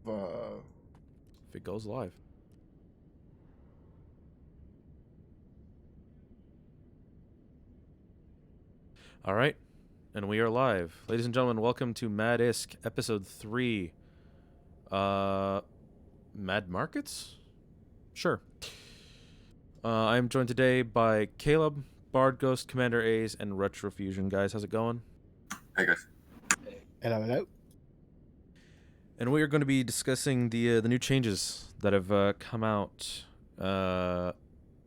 If it goes live. All right, and we are live. Ladies and gentlemen, welcome to Mad ISK, episode 3. Mad Markets? Sure. I'm joined today by Caleb, Bard Ghost, Commander A's, and Retrofusion. Guys, how's it going? Hey guys. Hello. And we are going to be discussing the new changes that have come out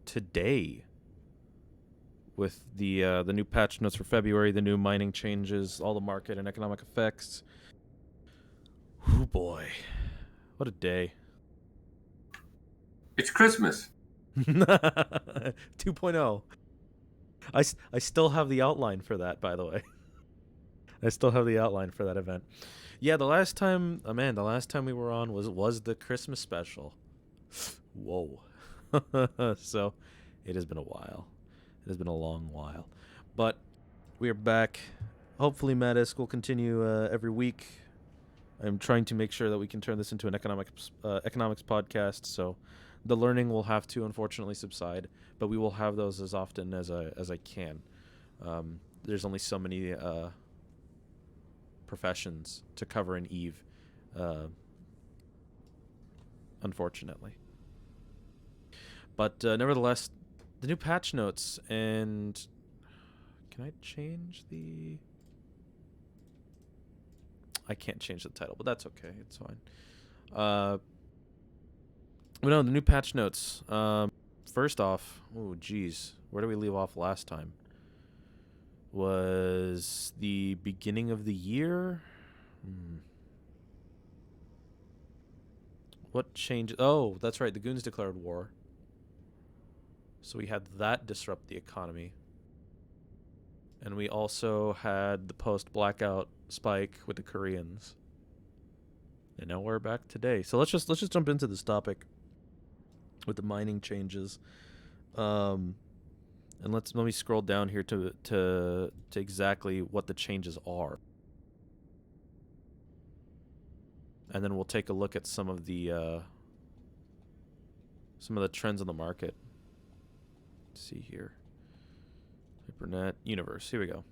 today, with the new patch notes for February, the new mining changes, all the market and economic effects. Oh boy, what a day! It's Christmas. 2.0. I still have the outline for that, by the way. I still have the outline for that event. Yeah, the last time we were on was the Christmas special. Whoa. So, it has been a while. It has been a long while. But we are back. Hopefully Mad ISK will continue every week. I'm trying to make sure that we can turn this into an economics podcast, so the learning will have to unfortunately subside, but we will have those as often as I can. There's only so many professions to cover in EVE, unfortunately. But nevertheless, the new patch notes, and can I change the... I can't change the title, but that's okay. It's fine. But no, the new patch notes. First off, oh geez, where did we leave off last time? Was the beginning of the year? What changed? Oh, that's right. The goons declared war. So we had that disrupt the economy. And we also had the post-blackout spike with the Koreans. And now we're back today. So let's just jump into this topic with the mining changes. And let me scroll down here to exactly what the changes are. And then we'll take a look at some of the trends in the market. Let's see here. Hypernet Universe. Here we go.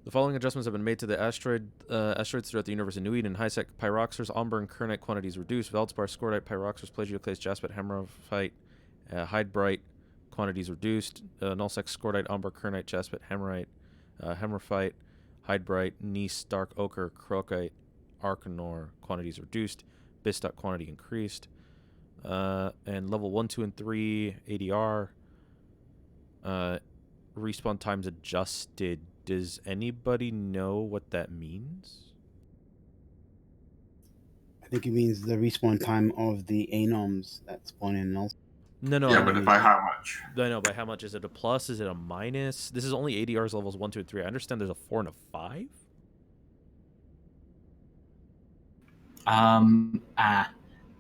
The following adjustments have been made to the asteroids throughout the universe in New Eden: High-Sec Pyroxers, Omber, and Kernite quantities reduced. Veldspar, Scordite, Pyroxers, Plagioclase, Jaspit, Hemorrhite, Hydebrite quantities reduced. Nullsec, Scordite, Omber, Kernite, Jaspit, Hemorrhite, Hemorrhite, Hydebrite, Gneiss, Dark Ochre, Crocite, Arcanor quantities reduced. Bisstock quantity increased. And level 1, 2, and 3 ADR. Respawn times adjusted. Does anybody know what that means? I think it means the respawn time of the anoms that spawn in Null. No. Yeah, but by how much? I know, by how much? Is it a plus? Is it a minus? This is only ADRs levels 1, 2, and 3. I understand there's a 4 and a 5.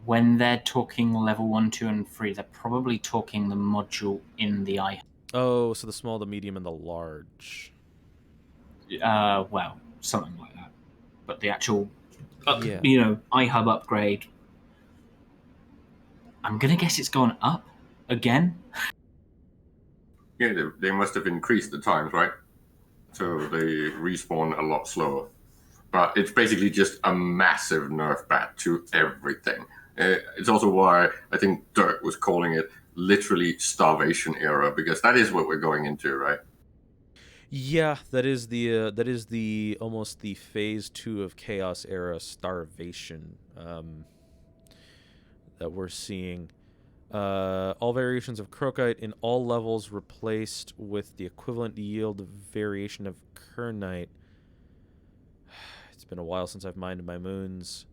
When they're talking level 1, 2, and 3, they're probably talking the module in the I. Oh, so the small, the medium, and the large. Well, something like that. But the actual, Yeah. iHub upgrade, I'm gonna guess it's gone up again. Yeah, they must have increased the times, right? So they respawn a lot slower. But it's basically just a massive nerf bat to everything. It's also why I think Dirk was calling it literally starvation era, because that is what we're going into, right? Yeah, that is the almost the phase 2 of Chaos era starvation that we're seeing. All variations of Crocite in all levels replaced with the equivalent yield variation of Kernite. It's been a while since I've mined my moons.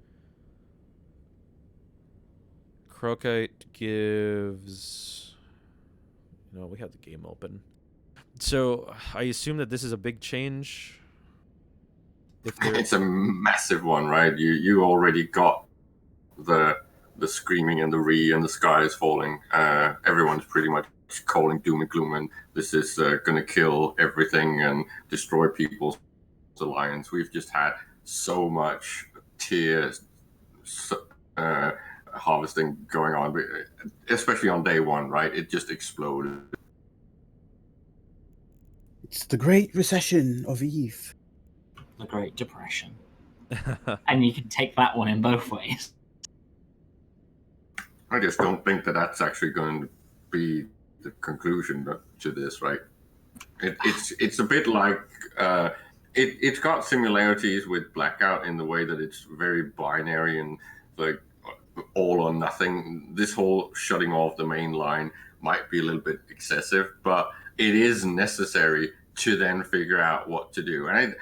Crocite gives... we have the game open. So I assume that this is a big change. It's a massive one, right? You already got the screaming and the and the sky is falling. Everyone's pretty much calling doom and gloom, and this is going to kill everything and destroy people's alliance. We've just had so much tier uh, harvesting going on, especially on day one, right? It just exploded. It's the Great Recession of Eve. The Great Depression. And you can take that one in both ways. I just don't think that that's actually going to be the conclusion to this, right? It's a bit like it's got similarities with Blackout in the way that it's very binary and like all or nothing. This whole shutting off the main line might be a little bit excessive, but it is necessary to then figure out what to do. And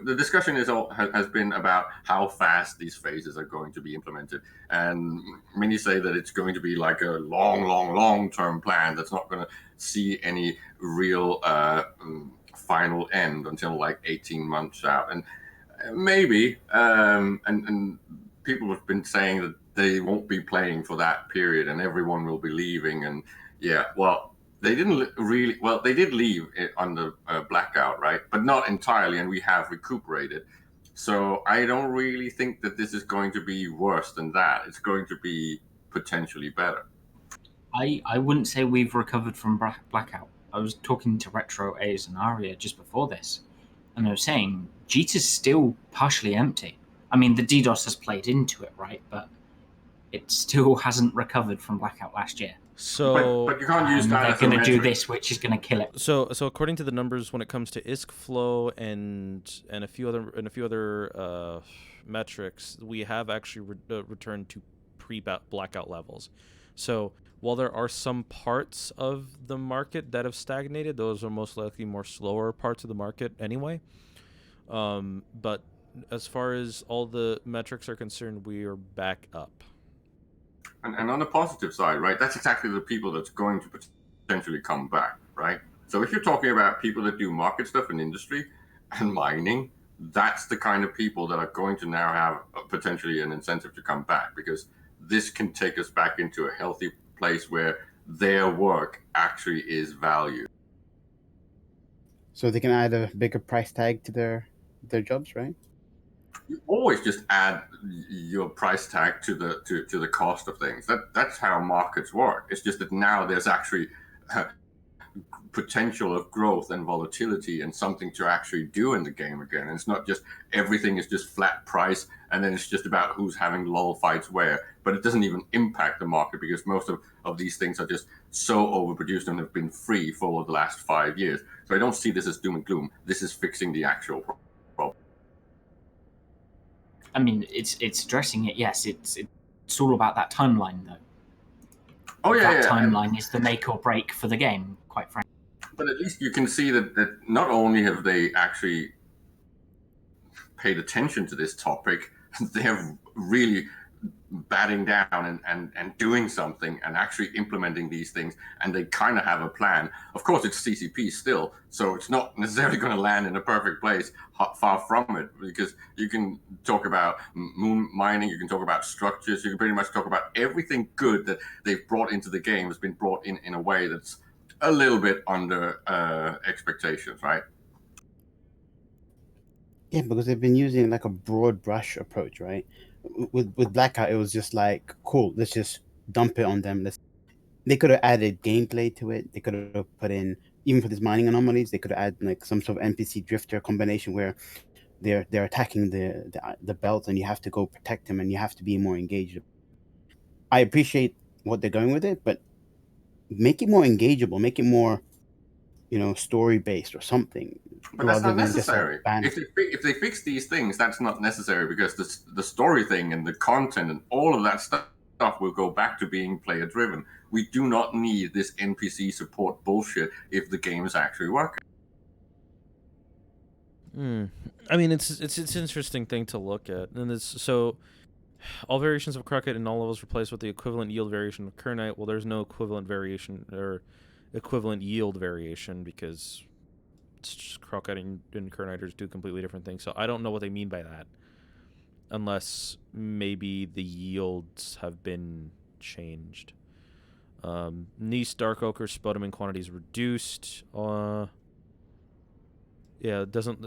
the discussion has been about how fast these phases are going to be implemented, and many say that it's going to be like a long-term plan that's not going to see any real final end until like 18 months out, and maybe and people have been saying that they won't be playing for that period, and everyone will be leaving, and yeah, well. They didn't really. Well, they did leave it under Blackout, right? But not entirely, and we have recuperated. So I don't really think that this is going to be worse than that. It's going to be potentially better. I wouldn't say we've recovered from Blackout. I was talking to Retro A's and Aria just before this, and I was saying Jita's still partially empty. I mean, the DDoS has played into it, right? But it still hasn't recovered from Blackout last year. So, but you can't use that they're as a going to do metric. this, which is going to kill it. so according to the numbers, when it comes to ISK flow and a few other metrics, we have actually returned to pre-blackout levels. So while there are some parts of the market that have stagnated, those are most likely more slower parts of the market anyway. But as far as all the metrics are concerned, we are back up. And on the positive side, right, that's exactly the people that's going to potentially come back, right? So if you're talking about people that do market stuff in industry and mining, that's the kind of people that are going to now have potentially an incentive to come back, because this can take us back into a healthy place where their work actually is valued. So they can add a bigger price tag to their jobs, right? You always just add your price tag to the cost of things. That's how markets work. It's just that now there's actually potential of growth and volatility and something to actually do in the game again. And it's not just everything is just flat price and then it's just about who's having lull fights where, but it doesn't even impact the market because most of these things are just so overproduced and have been free for the last 5 years. So I don't see this as doom and gloom. This is fixing the actual problem. I mean, it's addressing it. Yes, it's all about that timeline, though. Oh yeah, that timeline is the make or break for the game, quite frankly. But at least you can see that not only have they actually paid attention to this topic, they're really batting down and doing something and actually implementing these things, and they kind of have a plan. Of course, it's CCP still, so it's not necessarily going to land in a perfect place, far from it, because you can talk about moon mining, you can talk about structures, you can pretty much talk about everything good that they've brought into the game has been brought in a way that's a little bit under expectations, right? Yeah, because they've been using like a broad brush approach, right? With Blackout, it was just like, cool, let's just dump it on them. They could have added gameplay to it. They could have put in, even for these mining anomalies, they could have added like some sort of NPC drifter combination where they're attacking the belt and you have to go protect them and you have to be more engaged. I appreciate what they're going with it, but make it more engageable, make it more, story based or something. But that's not necessary. If they fix these things, that's not necessary because the story thing and the content and all of that stuff will go back to being player driven. We do not need this NPC support bullshit if the game is actually working. I mean, it's an interesting thing to look at, and it's so all variations of Crockett and all levels replaced with the equivalent yield variation of Kernite. Well, there's no equivalent variation or equivalent yield variation because it's just Crockett and Kernite are two completely different things. So I don't know what they mean by that, unless maybe the yields have been changed. Gneiss Dark Ochre Spodumene quantities reduced. Yeah, it doesn't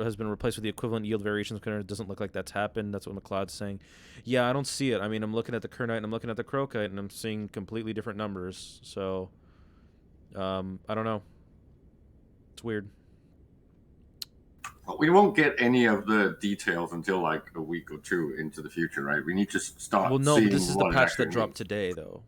has been replaced with the equivalent yield variations. It doesn't look like that's happened. That's what McLeod's saying. Yeah, I don't see it. I mean, I'm looking at the Kernite and I'm looking at the Crokite and I'm seeing completely different numbers. So, I don't know. It's weird. We won't get any of the details until like a week or two into the future, right? We need to start Well, no, seeing but this is the what it patch actually that dropped means. today, though.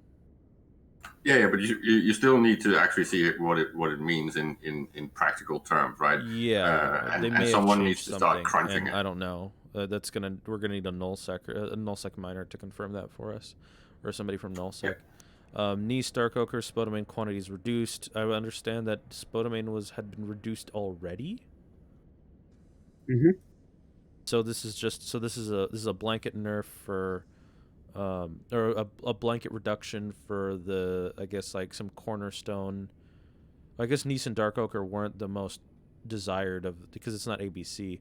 Yeah, but you still need to actually see what it means in practical terms, right? Yeah, they And may have someone needs changed to start something, crunching and it. I don't know. We're gonna need a nullsec miner to confirm that for us, or somebody from nullsec. Knee Stark Ochre Spodumane quantities reduced. I understand that Spodumane had been reduced already. Mm-hmm. So this is a blanket nerf for, or a blanket reduction for the, I guess, like some cornerstone. I guess Nice and Dark Ochre weren't the most desired of, because it's not ABC.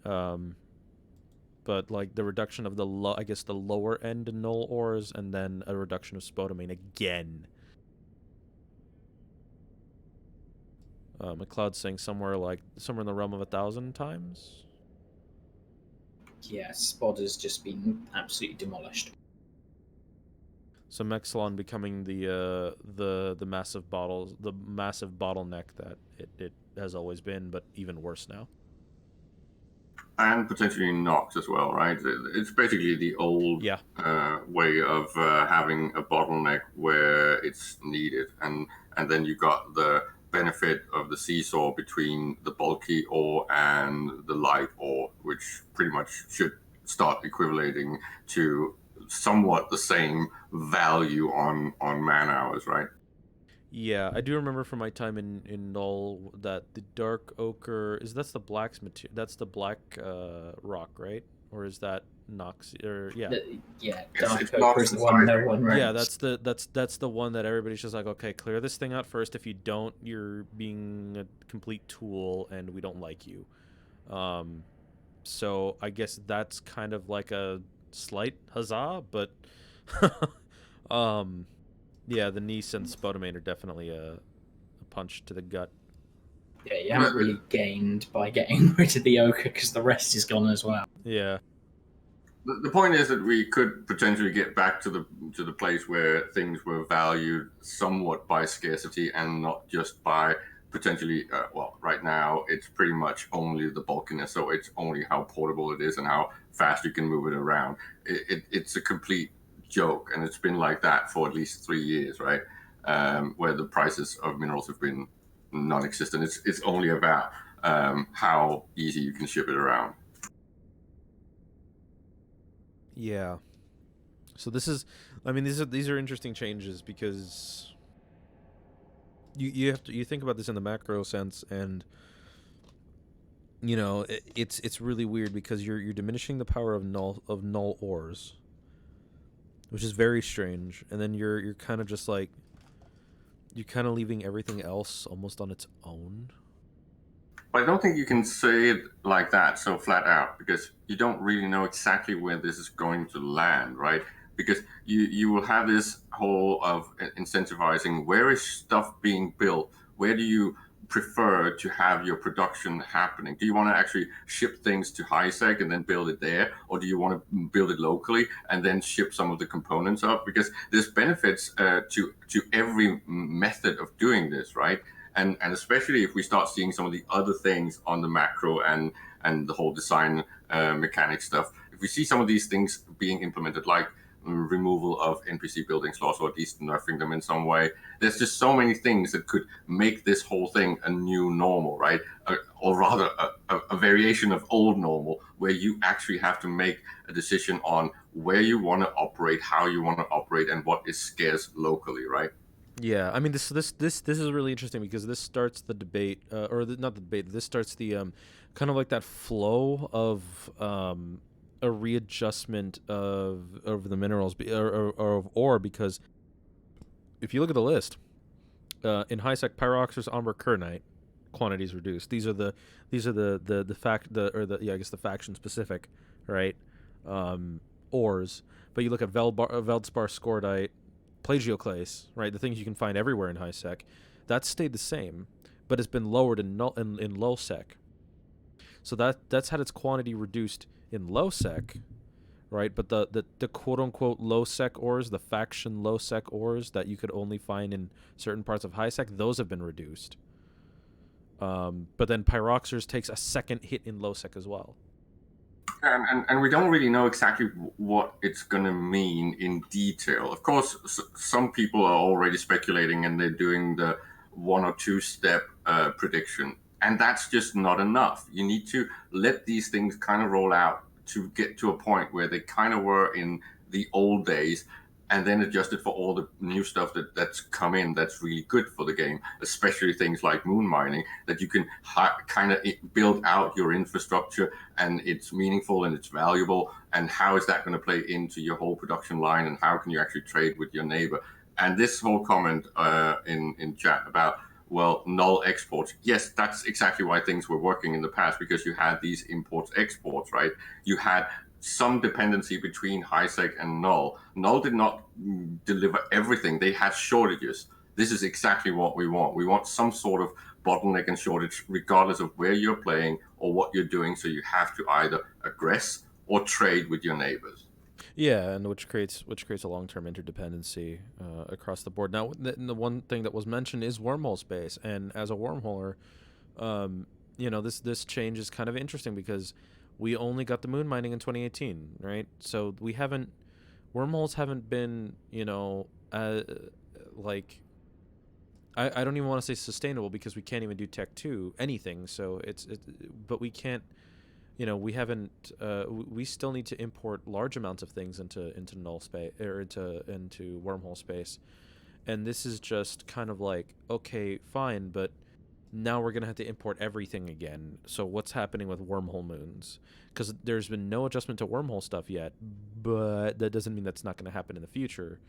But like the reduction of the I guess the lower end null ores, and then a reduction of Spodumane again. McLeod's saying somewhere in the realm of 1,000 times. Yeah, Spod has just been absolutely demolished. So Mexilon becoming the massive bottleneck that it has always been, but even worse now. And potentially Nox as well, right? It's basically the old Yeah. way of having a bottleneck where it's needed, and then you got the benefit of the seesaw between the bulky ore and the light ore, which pretty much should start equivalating to somewhat the same value on man hours, right? Yeah, I do remember from my time in Null that the dark ochre that's the black's material. That's the black rock, right? Or is that Nox? Or yeah, Yeah, It's Dark Ochre is the one no one ranked. yeah. That's the one that everybody's just like, okay, clear this thing out first. If you don't, you're being a complete tool, and we don't like you. So I guess that's kind of like a slight huzzah, but yeah, the Nice and Spodumane are definitely a punch to the gut. Yeah, you haven't really gained by getting rid of the ochre because the rest is gone as well. Yeah. The point is that we could potentially get back to the place where things were valued somewhat by scarcity and not just by potentially. Well, right now it's pretty much only the bulkiness, so it's only how portable it is and how fast you can move it around. It's a complete joke, and it's been like that for at least 3 years, right? Where the prices of minerals have been non-existent. It's only about how easy you can ship it around. Yeah. So this is, I mean, these are interesting changes because you think about this in the macro sense, and it's really weird because you're diminishing the power of null ores, which is very strange, and then you're kind of just like, you're kind of leaving everything else almost on its own. But I don't think you can say it like that so flat out, because you don't really know exactly where this is going to land, right? Because you will have this whole of incentivizing where is stuff being built, where do you prefer to have your production happening? Do you want to actually ship things to HiSec and then build it there, or do you want to build it locally and then ship some of the components up? Because there's benefits to every method of doing this, right? And especially if we start seeing some of the other things on the macro and the whole design mechanic stuff, if we see some of these things being implemented, like removal of NPC building slots, or at least nerfing them in some way, there's just so many things that could make this whole thing a new normal, right? Or rather, a variation of old normal, where you actually have to make a decision on where you want to operate, how you want to operate, and what is scarce locally, right? Yeah, I mean, this is really interesting because this starts the debate, not the debate. This starts the kind of like that flow of a readjustment of the minerals or of ore, because if you look at the list, in HiSec Pyroxers, Umber, Kernite, quantities reduced. These are the I guess the faction specific, right? Ores, but you look at Veldspar, Scordite, Plagioclase, right? The things you can find everywhere in HiSec, that stayed the same. but it's been lowered in in low sec. So that's had its quantity reduced in low sec, right? But the quote unquote low sec ores, the faction low sec ores that you could only find in certain parts of high sec, those have been reduced. But then Pyroxers takes a second hit in low sec as well. And we don't really know exactly what it's going to mean in detail. Of course, some people are already speculating and they're doing the 1 or 2 step prediction. And that's just not enough. You need to let these things kind of roll out to get to a point where they kind of were in the old days, and then adjust it for all the new stuff that's come in that's really good for the game, especially things like moon mining, that you can kind of build out your infrastructure and it's meaningful and it's valuable. And how is that going to play into your whole production line, and how can you actually trade with your neighbor? And this whole comment in chat about, well, null exports. Yes, that's exactly why things were working in the past, because you had these imports, exports, right? You had some dependency between HiSec and null. Null did not deliver everything. They had shortages. This is exactly what we want. We want some sort of bottleneck and shortage, regardless of where you're playing or what you're doing. So you have to either aggress or trade with your neighbors. Yeah, and which creates a long-term interdependency across the board. Now, the one thing that was mentioned is wormhole space, and as a wormholer, this change is kind of interesting because we only got the moon mining in 2018, right? So wormholes haven't been, like, I don't even want to say sustainable because we can't even do Tech 2 anything. So but we can't. We haven't. We still need to import large amounts of things into null space or into wormhole space, and this is just kind of like, okay, fine, but now we're gonna have to import everything again. So what's happening with wormhole moons? Because there's been no adjustment to wormhole stuff yet, but that doesn't mean that's not gonna happen in the future.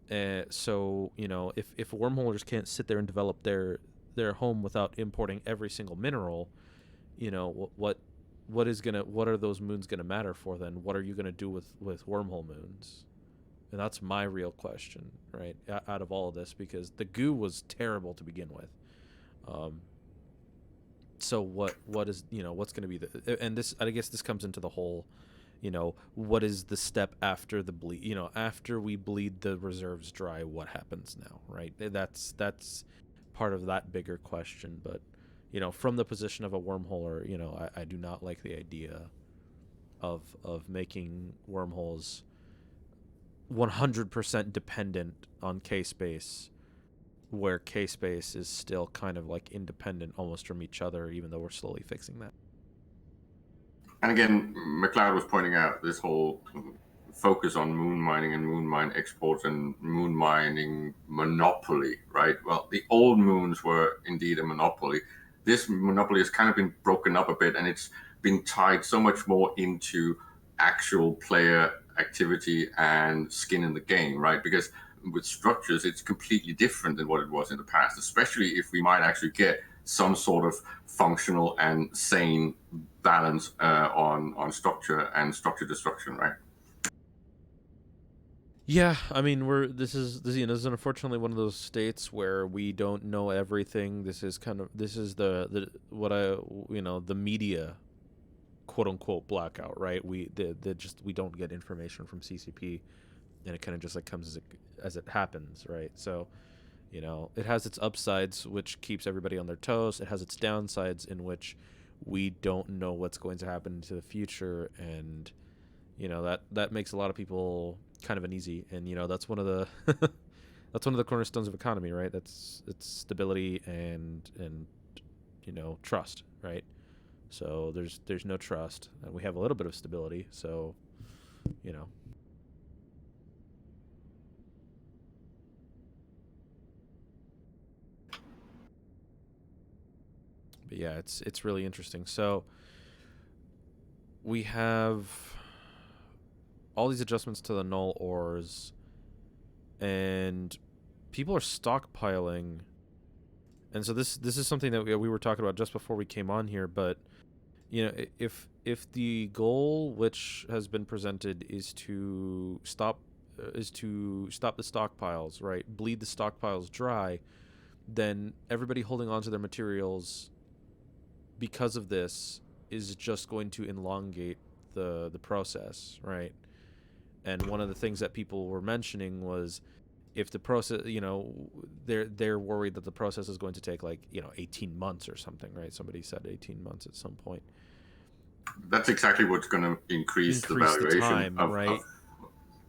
So if wormholers can't sit there and develop their home without importing every single mineral, what are those moons gonna matter for then? What are you gonna do with wormhole moons? And that's my real question, right? Out of all of this, because the goo was terrible to begin with. So what is what's gonna be and this, I guess this comes into the whole, what is the step after the bleed? After we bleed the reserves dry, what happens now, right? That's part of that bigger question, but. From the position of a wormholer, I do not like the idea of making wormholes 100% dependent on K-space, where K-space is still kind of like independent almost from each other, even though we're slowly fixing that. And again, McLeod was pointing out this whole focus on moon mining and moon mine exports and moon mining monopoly, right? Well, the old moons were indeed a monopoly. This monopoly has kind of been broken up a bit, and it's been tied so much more into actual player activity and skin in the game, right? Because with structures, it's completely different than what it was in the past, especially if we might actually get some sort of functional and sane balance on structure and structure destruction, right? Yeah, I mean, this is unfortunately one of those states where we don't know everything. This is the media, quote unquote, blackout, right? We don't get information from CCP, and it kind of just like comes as it happens, right? So, it has its upsides, which keeps everybody on their toes. It has its downsides, in which we don't know what's going to happen into the future, and that makes a lot of people kind of uneasy. And that's one of the that's one of the cornerstones of economy, right? It's stability and trust, right? So there's no trust, and we have a little bit of stability, so but yeah, it's really interesting. So we have all these adjustments to the null ores, and people are stockpiling. And so this is something that we were talking about just before we came on here. But if the goal which has been presented is to stop the stockpiles, right, bleed the stockpiles dry, then everybody holding on to their materials because of this is just going to elongate the process, right? And one of the things that people were mentioning was if the process, they're worried that the process is going to take 18 months or something, right? Somebody said 18 months at some point. That's exactly what's going to increase the valuation the time, right?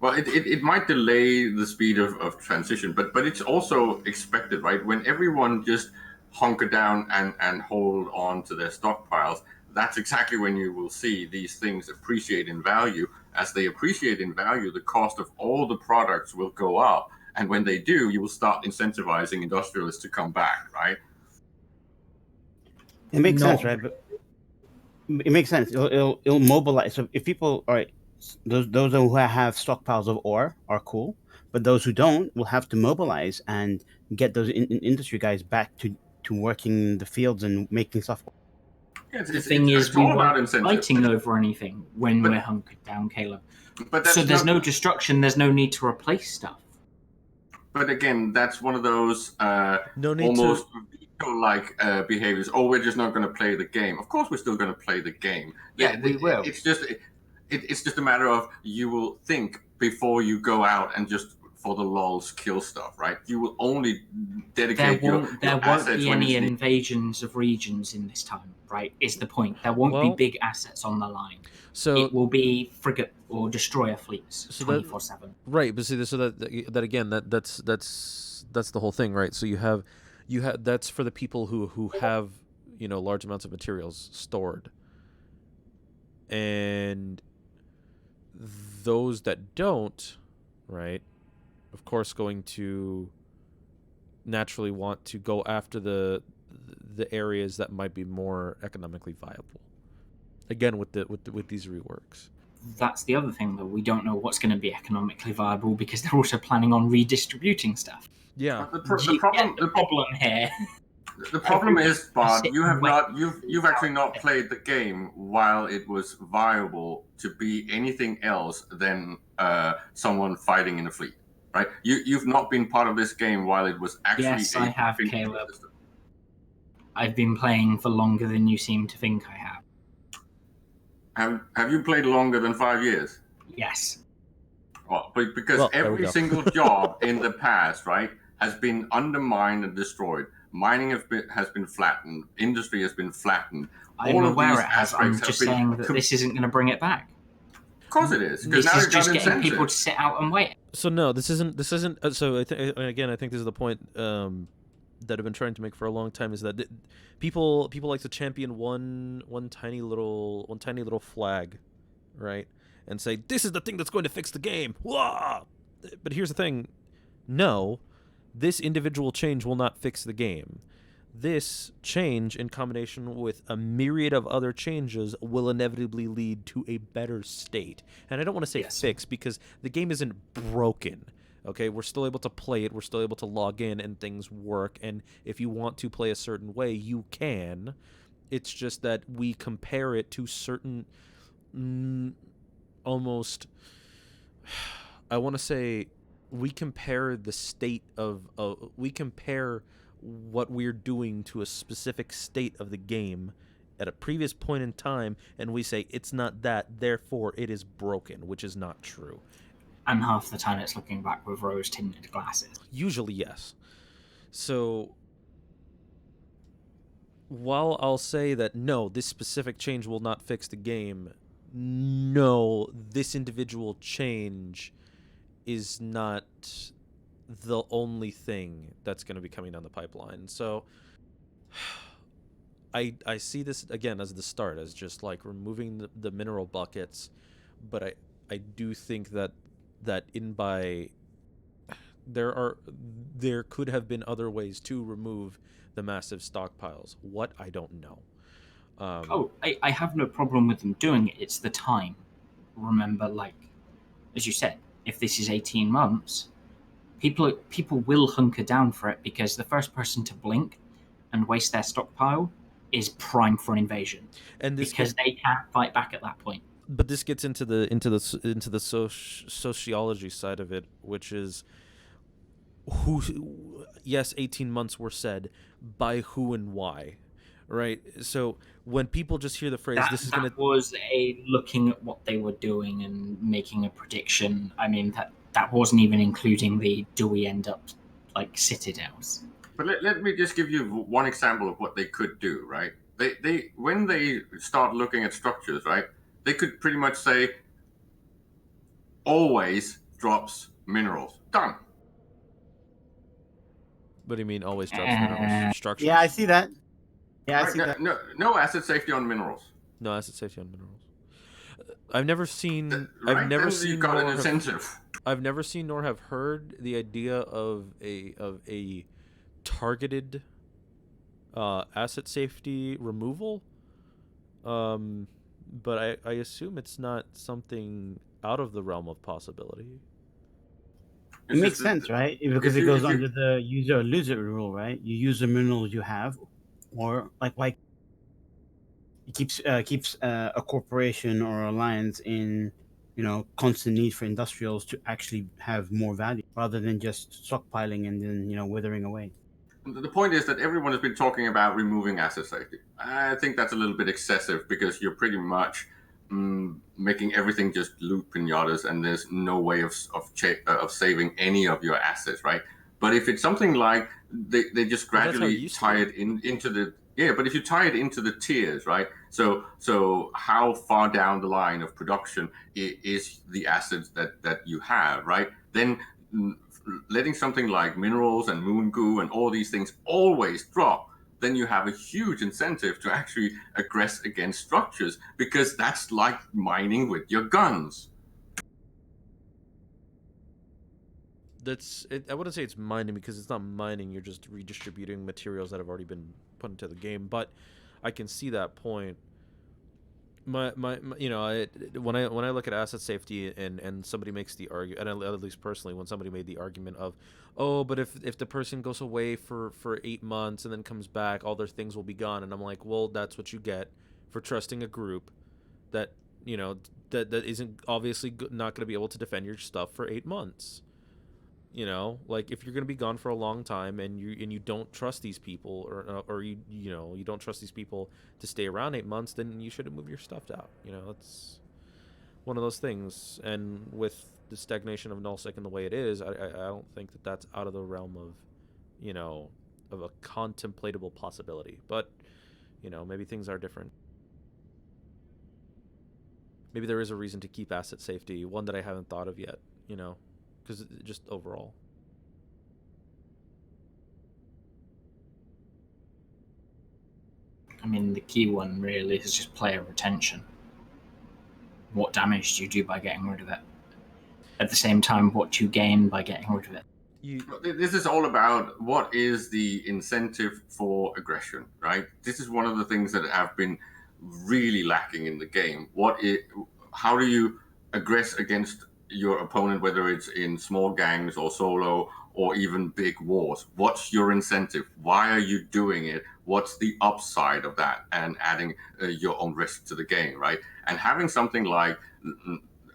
Well, it might delay the speed of transition, but it's also expected, right? When everyone just hunker down and hold on to their stockpiles, that's exactly when you will see these things appreciate in value. As they appreciate in value, the cost of all the products will go up. And when they do, you will start incentivizing industrialists to come back, right? It makes sense, right? But it makes sense. It'll mobilize. So if people, all right, those who have stockpiles of ore are cool, but those who don't will have to mobilize and get those industry guys back to working the fields and making stuff. Yeah, The thing is, we weren't fighting over anything when we're hunkered down, Caleb. So there's no destruction. There's no need to replace stuff. But again, that's one of those almost veto-like behaviors. Oh, we're just not going to play the game. Of course, we're still going to play the game. Yeah, we will. It's just a matter of you will think before you go out and just for the lulz kill stuff, right? You will only dedicate your assets. There won't be any invasions of regions in this time, right? Is the point. There won't be big assets on the line. So it will be frigate or destroyer fleets 24/7. Right, but see, so that again, that's the whole thing, right? So you have that's for the people who have large amounts of materials stored, and those that don't, right, of course, going to naturally want to go after the areas that might be more economically viable. Again, with these reworks. That's the other thing, though. We don't know what's going to be economically viable because they're also planning on redistributing stuff. Yeah. The problem here. The problem is, Bart, you've actually not played the game while it was viable to be anything else than someone fighting in a fleet, right? You've not been part of this game while it was actually. Yes, I have, Caleb. I've been playing for longer than you seem to think I have. Have you played longer than 5 years? Yes. Well, because every single job in the past, right, has been undermined and destroyed. Mining has been flattened. Industry has been flattened. I'm aware it has. I'm just saying that this isn't going to bring it back. Of course it is. This is just getting people to sit out and wait. So no, this isn't. So I think this is the point that I've been trying to make for a long time, is that people like to champion one tiny little flag, right, and say this is the thing that's going to fix the game. Wah! But here's the thing, no, this individual change will not fix the game. This change, in combination with a myriad of other changes, will inevitably lead to a better state. And I don't want to say fix, because the game isn't broken. Okay, we're still able to play it, we're still able to log in, and things work, and if you want to play a certain way, you can. It's just that we compare it to certain, almost, I want to say, we compare the state of, we compare what we're doing to a specific state of the game at a previous point in time, and we say, it's not that, therefore it is broken, which is not true. And half the time it's looking back with rose-tinted glasses. Usually, yes. So, while I'll say that, no, this specific change will not fix the game, no, this individual change is not the only thing that's going to be coming down the pipeline. So, I see this, again, as the start, as just like removing the mineral buckets, but I do think that there could have been other ways to remove the massive stockpiles. What, I don't know. I have no problem with them doing it. It's the time. Remember, like, as you said, if this is 18 months, people will hunker down for it, because the first person to blink and waste their stockpile is prime for an invasion, and because they can't fight back at that point. But this gets into the sociology side of it, which is yes, 18 months were said, by who and why, right? So when people just hear the phrase, That this is that going to, was a looking at what they were doing and making a prediction. I mean, that wasn't even including the do we end up like citadels. But let me just give you one example of what they could do, right? They when they start looking at structures, right? They could pretty much say always drops minerals. Done. what do you mean always drops minerals? Structures? Yeah, I see that. Yeah, I Right? see that. No asset safety on minerals. No asset safety on minerals. I've never seen. I've Right? never Then you've seen got an nor have. incentive. I've never seen nor have heard the idea of a targeted asset safety removal. But I assume it's not something out of the realm of possibility. It It's makes just sense, that right? Because it goes if you under the use it or lose it rule, right? You use the minerals you have, or like why it keeps a corporation or alliance in constant need for industrials to actually have more value rather than just stockpiling and then withering away. the point is that everyone has been talking about removing asset safety. I think that's a little bit excessive because you're pretty much making everything just loot pinatas, and there's no way of saving any of your assets, right? But if it's something like they just Well, that's how it gradually used to tie be. it into the but if you tie it into the tiers, right? So how far down the line of production is the assets that you have, right? Then letting something like minerals and moon goo and all these things always drop, then you have a huge incentive to actually aggress against structures, because that's like mining with your guns. That's it, I wouldn't say it's mining because it's not mining. You're just redistributing materials that have already been put into the game. But I can see that point. My when I look at asset safety and somebody makes the argument, and at least personally, when somebody made the argument of, oh, but if the person goes away for 8 months and then comes back, all their things will be gone, and I'm like, well, that's what you get for trusting a group that that isn't obviously not going to be able to defend your stuff for 8 months. Like if you're going to be gone for a long time and you don't trust these people, or you don't trust these people to stay around 8 months, then you shouldn't move your stuff out. It's one of those things. And with the stagnation of nullsec and the way it is, I don't think that that's out of the realm of of a contemplatable possibility. But maybe things are different. Maybe there is a reason to keep asset safety, one that I haven't thought of yet. Because just overall. I mean, the key one really is just player retention. What damage do you do by getting rid of it? At the same time, what do you gain by getting rid of it? This is all about what is the incentive for aggression, right? This is one of the things that have been really lacking in the game. How do you aggress against your opponent, whether it's in small gangs or solo or even big wars? What's your incentive? Why are you doing it? What's the upside of that? And adding your own risk to the game, right? And having something like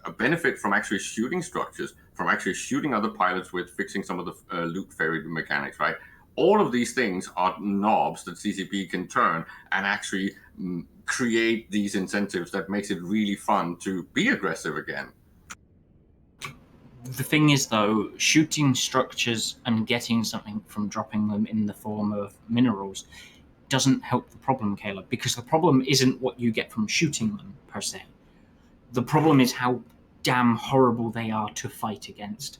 a benefit from actually shooting structures, from actually shooting other pilots with fixing some of the loot fairy mechanics, right? All of these things are knobs that CCP can turn and actually create these incentives that makes it really fun to be aggressive again. The thing is, though, shooting structures and getting something from dropping them in the form of minerals doesn't help the problem, Caleb, because the problem isn't what you get from shooting them, per se. The problem is how damn horrible they are to fight against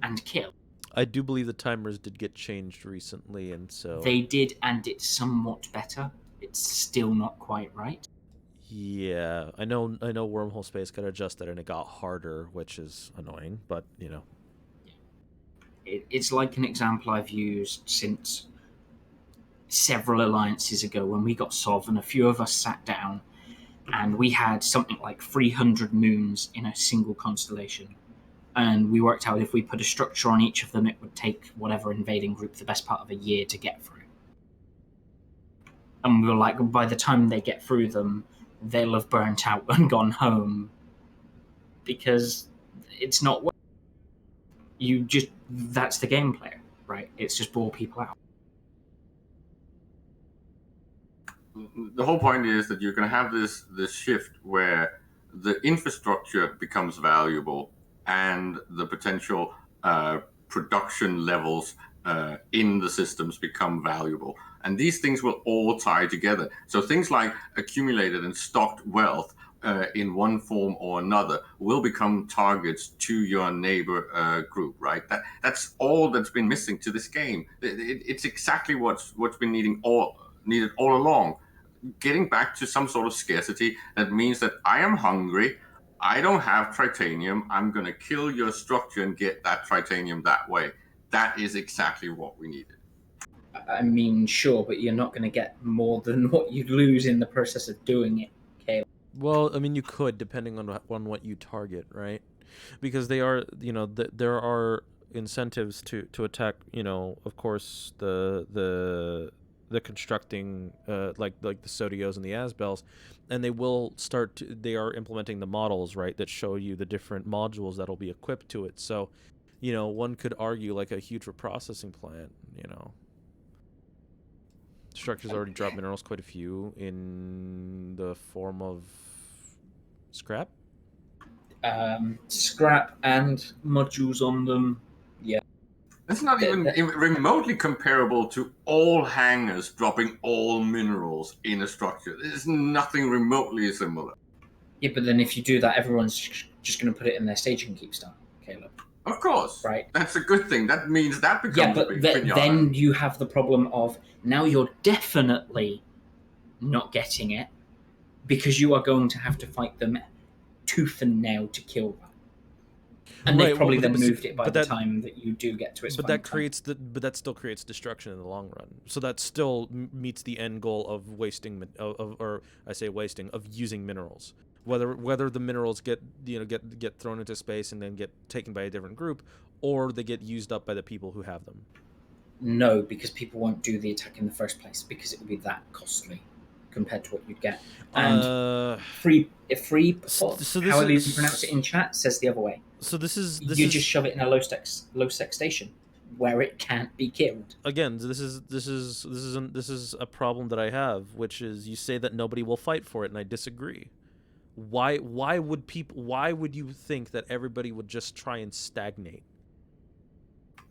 and kill. I do believe the timers did get changed recently, and so They did, and it's somewhat better. It's still not quite right. yeah, I know wormhole space got adjusted and it got harder, which is annoying, but It's like an example I've used since several alliances ago when we got Sov and a few of us sat down and we had something like 300 moons in a single constellation. And we worked out if we put a structure on each of them, it would take whatever invading group the best part of a year to get through. And we were like, by the time they get through them, they'll have burnt out and gone home. Because it's not... That's the gameplay, right? It's just bore people out. The whole point is that you're going to have this shift where the infrastructure becomes valuable and the potential production levels in the systems become valuable, and these things will all tie together. So things like accumulated and stocked wealth in one form or another will become targets to your neighbor group, right? That's all that's been missing to this game. It's exactly what's been needed all along. Getting back to some sort of scarcity that means that I am hungry, I don't have titanium, I'm going to kill your structure and get that titanium that way. That is exactly what we needed. I mean, sure, but you're not going to get more than what you lose in the process of doing it. Okay. Well, I mean, you could, depending on what you target, right? Because they are, there are incentives to attack. Of course, the constructing, like the Sodios and the Asbels, and they are implementing the models, right, that show you the different modules that'll be equipped to it. So, one could argue like a huge reprocessing plant. Structures already drop minerals, quite a few, in the form of scrap. Scrap and modules on them. Yeah. It's not even remotely comparable to all hangars dropping all minerals in a structure. There's nothing remotely similar. Yeah, but then if you do that, everyone's just going to put it in their staging keep style, Caleb. Of course. Right. That's a good thing. That means that becomes yeah, but a big pinata. Then you have the problem of now you're definitely not getting it because you are going to have to fight them tooth and nail to kill that. And Right, they've probably well, then moved it by the time that you do get to its but final that still creates destruction in the long run. So that still meets the end goal of wasting of using minerals. Whether the minerals get thrown into space and then get taken by a different group, or they get used up by the people who have them. No, because people won't do the attack in the first place because it would be that costly compared to what you'd get. And free however you pronounce it in chat, says the other way. So this is just shove it in a low sec station where it can't be killed. Again, this is a problem that I have, which is you say that nobody will fight for it, and I disagree. Why would you think that everybody would just try and stagnate?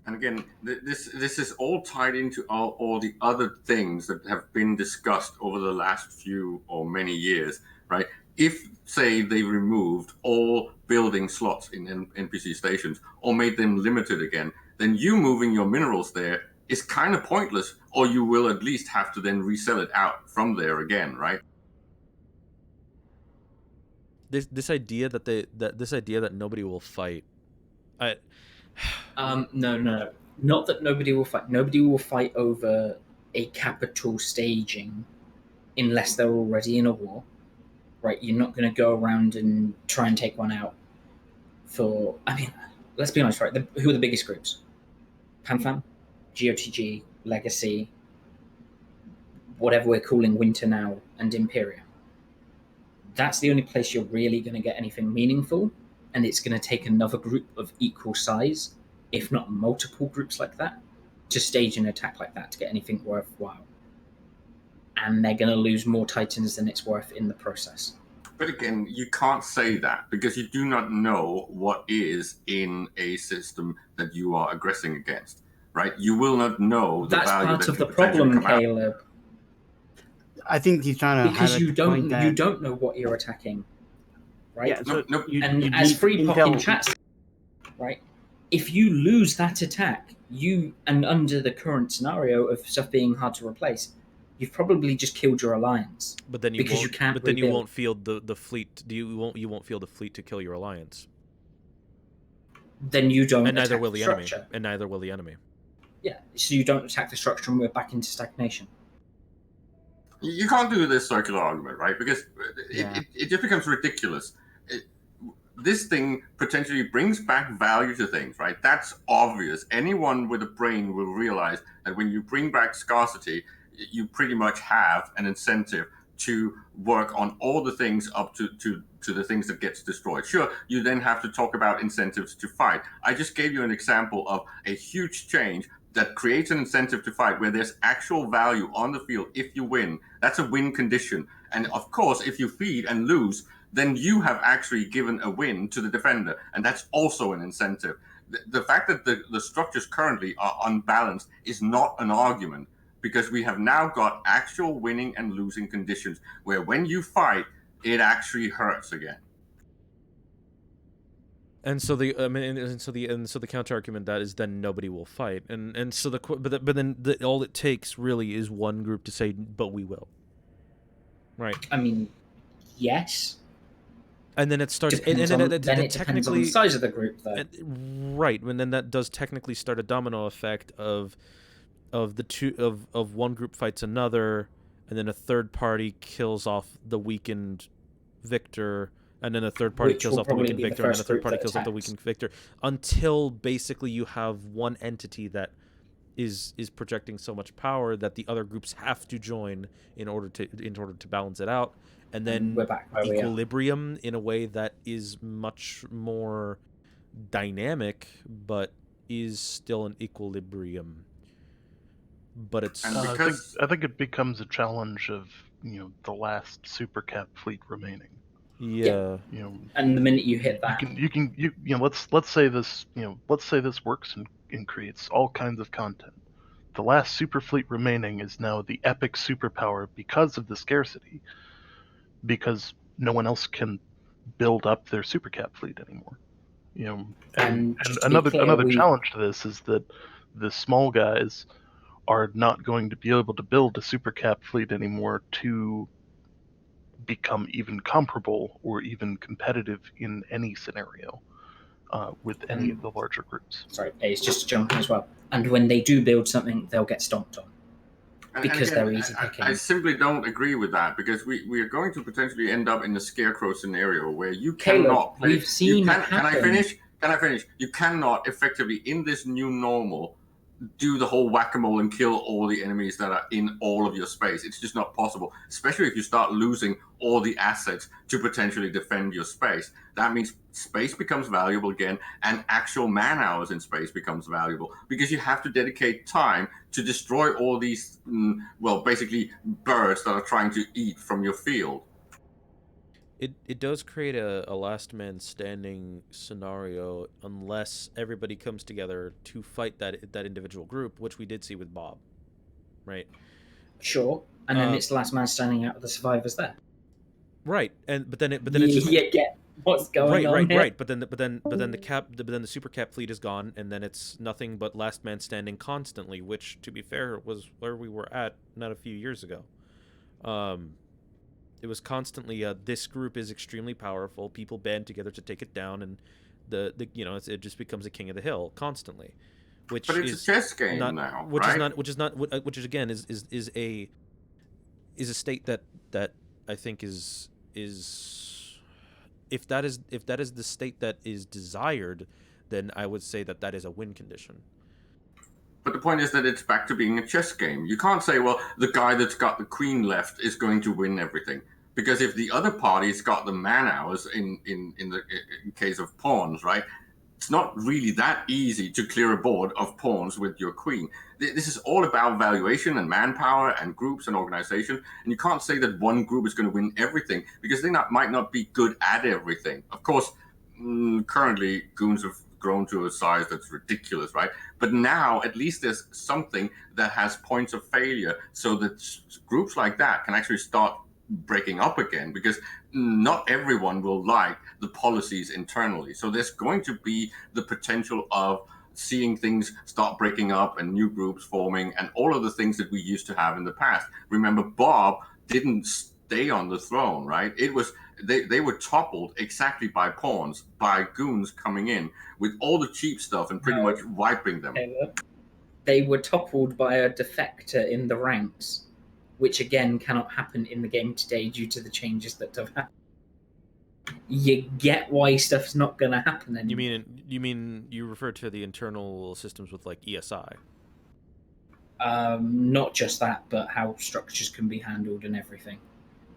And again, this is all tied into all the other things that have been discussed over the last few or many years, right? If, say, they removed all building slots in NPC stations or made them limited again, then you moving your minerals there is kind of pointless, or you will at least have to then resell it out from there again, right? This idea that nobody will fight, No, not that nobody will fight. Nobody will fight over a capital staging unless they're already in a war, right? You're not going to go around and try and take one out for. I mean, let's be honest, right? Who are the biggest groups? PanFam, GOTG, Legacy, whatever we're calling Winter now, and Imperium. That's the only place you're really going to get anything meaningful, and it's going to take another group of equal size, if not multiple groups like that, to stage an attack like that to get anything worthwhile. And they're going to lose more Titans than it's worth in the process. But again, you can't say that because you do not know what is in a system that you are aggressing against, right? You will not know the That's value part that of the could potentially problem, come out. Caleb. I think he's trying to Because highlight you the point that you don't know what you're attacking, right? Yeah, so Nope. And as Free Pop in chat said, right? If you lose that attack, and under the current scenario of stuff being hard to replace, you've probably just killed your alliance. But then you can't. But then you won't field the fleet. You won't field the fleet to kill your alliance. Then you don't. And neither will the the enemy. structure. And neither will the enemy. Yeah, so you don't attack the structure, and we're back into stagnation. You can't do this circular argument, right? Because it just becomes ridiculous. This thing potentially brings back value to things, right? That's obvious. Anyone with a brain will realize that when you bring back scarcity, you pretty much have an incentive to work on all the things up to the things that gets destroyed. Sure, you then have to talk about incentives to fight. I just gave you an example of a huge change that creates an incentive to fight, where there's actual value on the field if you win. That's a win condition. And of course, if you feed and lose, then you have actually given a win to the defender, and that's also an incentive. The fact that the structures currently are unbalanced is not an argument, because we have now got actual winning and losing conditions where when you fight, it actually hurts again. And so the counter argument that is then nobody will fight, and so but then all it takes really is one group to say, but we will. Right. I mean, yes. And then it starts. Depends and on, then then it depends on the size of the group, though. Right, and then that does technically start a domino effect of one group fights another, and then a third party kills off the weakened victor, and then a third party kills off the weakened victor, and then a third party kills off the weakened victor, until basically you have one entity that is projecting so much power that the other groups have to join in order to balance it out, and then we're back where equilibrium in a way that is much more dynamic, but is still an equilibrium. But it's I think it becomes a challenge of the last super cap fleet remaining. Yeah. And the minute you hit that, let's say this works and creates all kinds of content. The last super fleet remaining is now the epic superpower because of the scarcity, because no one else can build up their super cap fleet anymore. And another challenge to this is that the small guys are not going to be able to build a super cap fleet anymore to become even comparable or even competitive in any scenario with any of the larger groups. Sorry, it's just a jump as well. And when they do build something, they'll get stomped on. Because they're easy picking. I simply don't agree with that, because we are going to potentially end up in the scarecrow scenario where you cannot play. We've seen it happen. Can I finish? Can I finish? You cannot effectively, in this new normal, do the whole whack-a-mole and kill all the enemies that are in all of your space. It's just not possible, especially if you start losing all the assets to potentially defend your space. That means space becomes valuable again, and actual man hours in space becomes valuable, because you have to dedicate time to destroy all these, basically birds that are trying to eat from your field. It does create a last man standing scenario unless everybody comes together to fight that individual group, which we did see with Bob, right? Sure, and then it's the last man standing out of the survivors there. Right, but then it's just get what's going on here. Right. But then the super cap fleet is gone, and then it's nothing but last man standing constantly, which, to be fair, was where we were at not a few years ago. It was constantly this group is extremely powerful. People band together to take it down, and it just becomes a king of the hill constantly. But it's a chess game now, right? Which again is a state that I think is if that is the state that is desired, then I would say that is a win condition. But the point is that it's back to being a chess game. You can't say, well, the guy that's got the queen left is going to win everything. Because if the other party's got the man hours in case of pawns, right? It's not really that easy to clear a board of pawns with your queen. This is all about valuation and manpower and groups and organization. And you can't say that one group is going to win everything, because they might not be good at everything. Of course, currently, goons have grown to a size that's ridiculous, right? But now at least there's something that has points of failure, so that groups like that can actually start breaking up again, because not everyone will like the policies internally. So there's going to be the potential of seeing things start breaking up and new groups forming and all of the things that we used to have in the past. Remember, Bob didn't stay on the throne, right? It was they were toppled exactly by pawns, by goons coming in with all the cheap stuff and pretty much wiping them. They were toppled by a defector in the ranks, which again cannot happen in the game today due to the changes that have happened. You get why stuff's not going to happen anymore. You refer to the internal systems with like ESI? Not just that, but how structures can be handled and everything.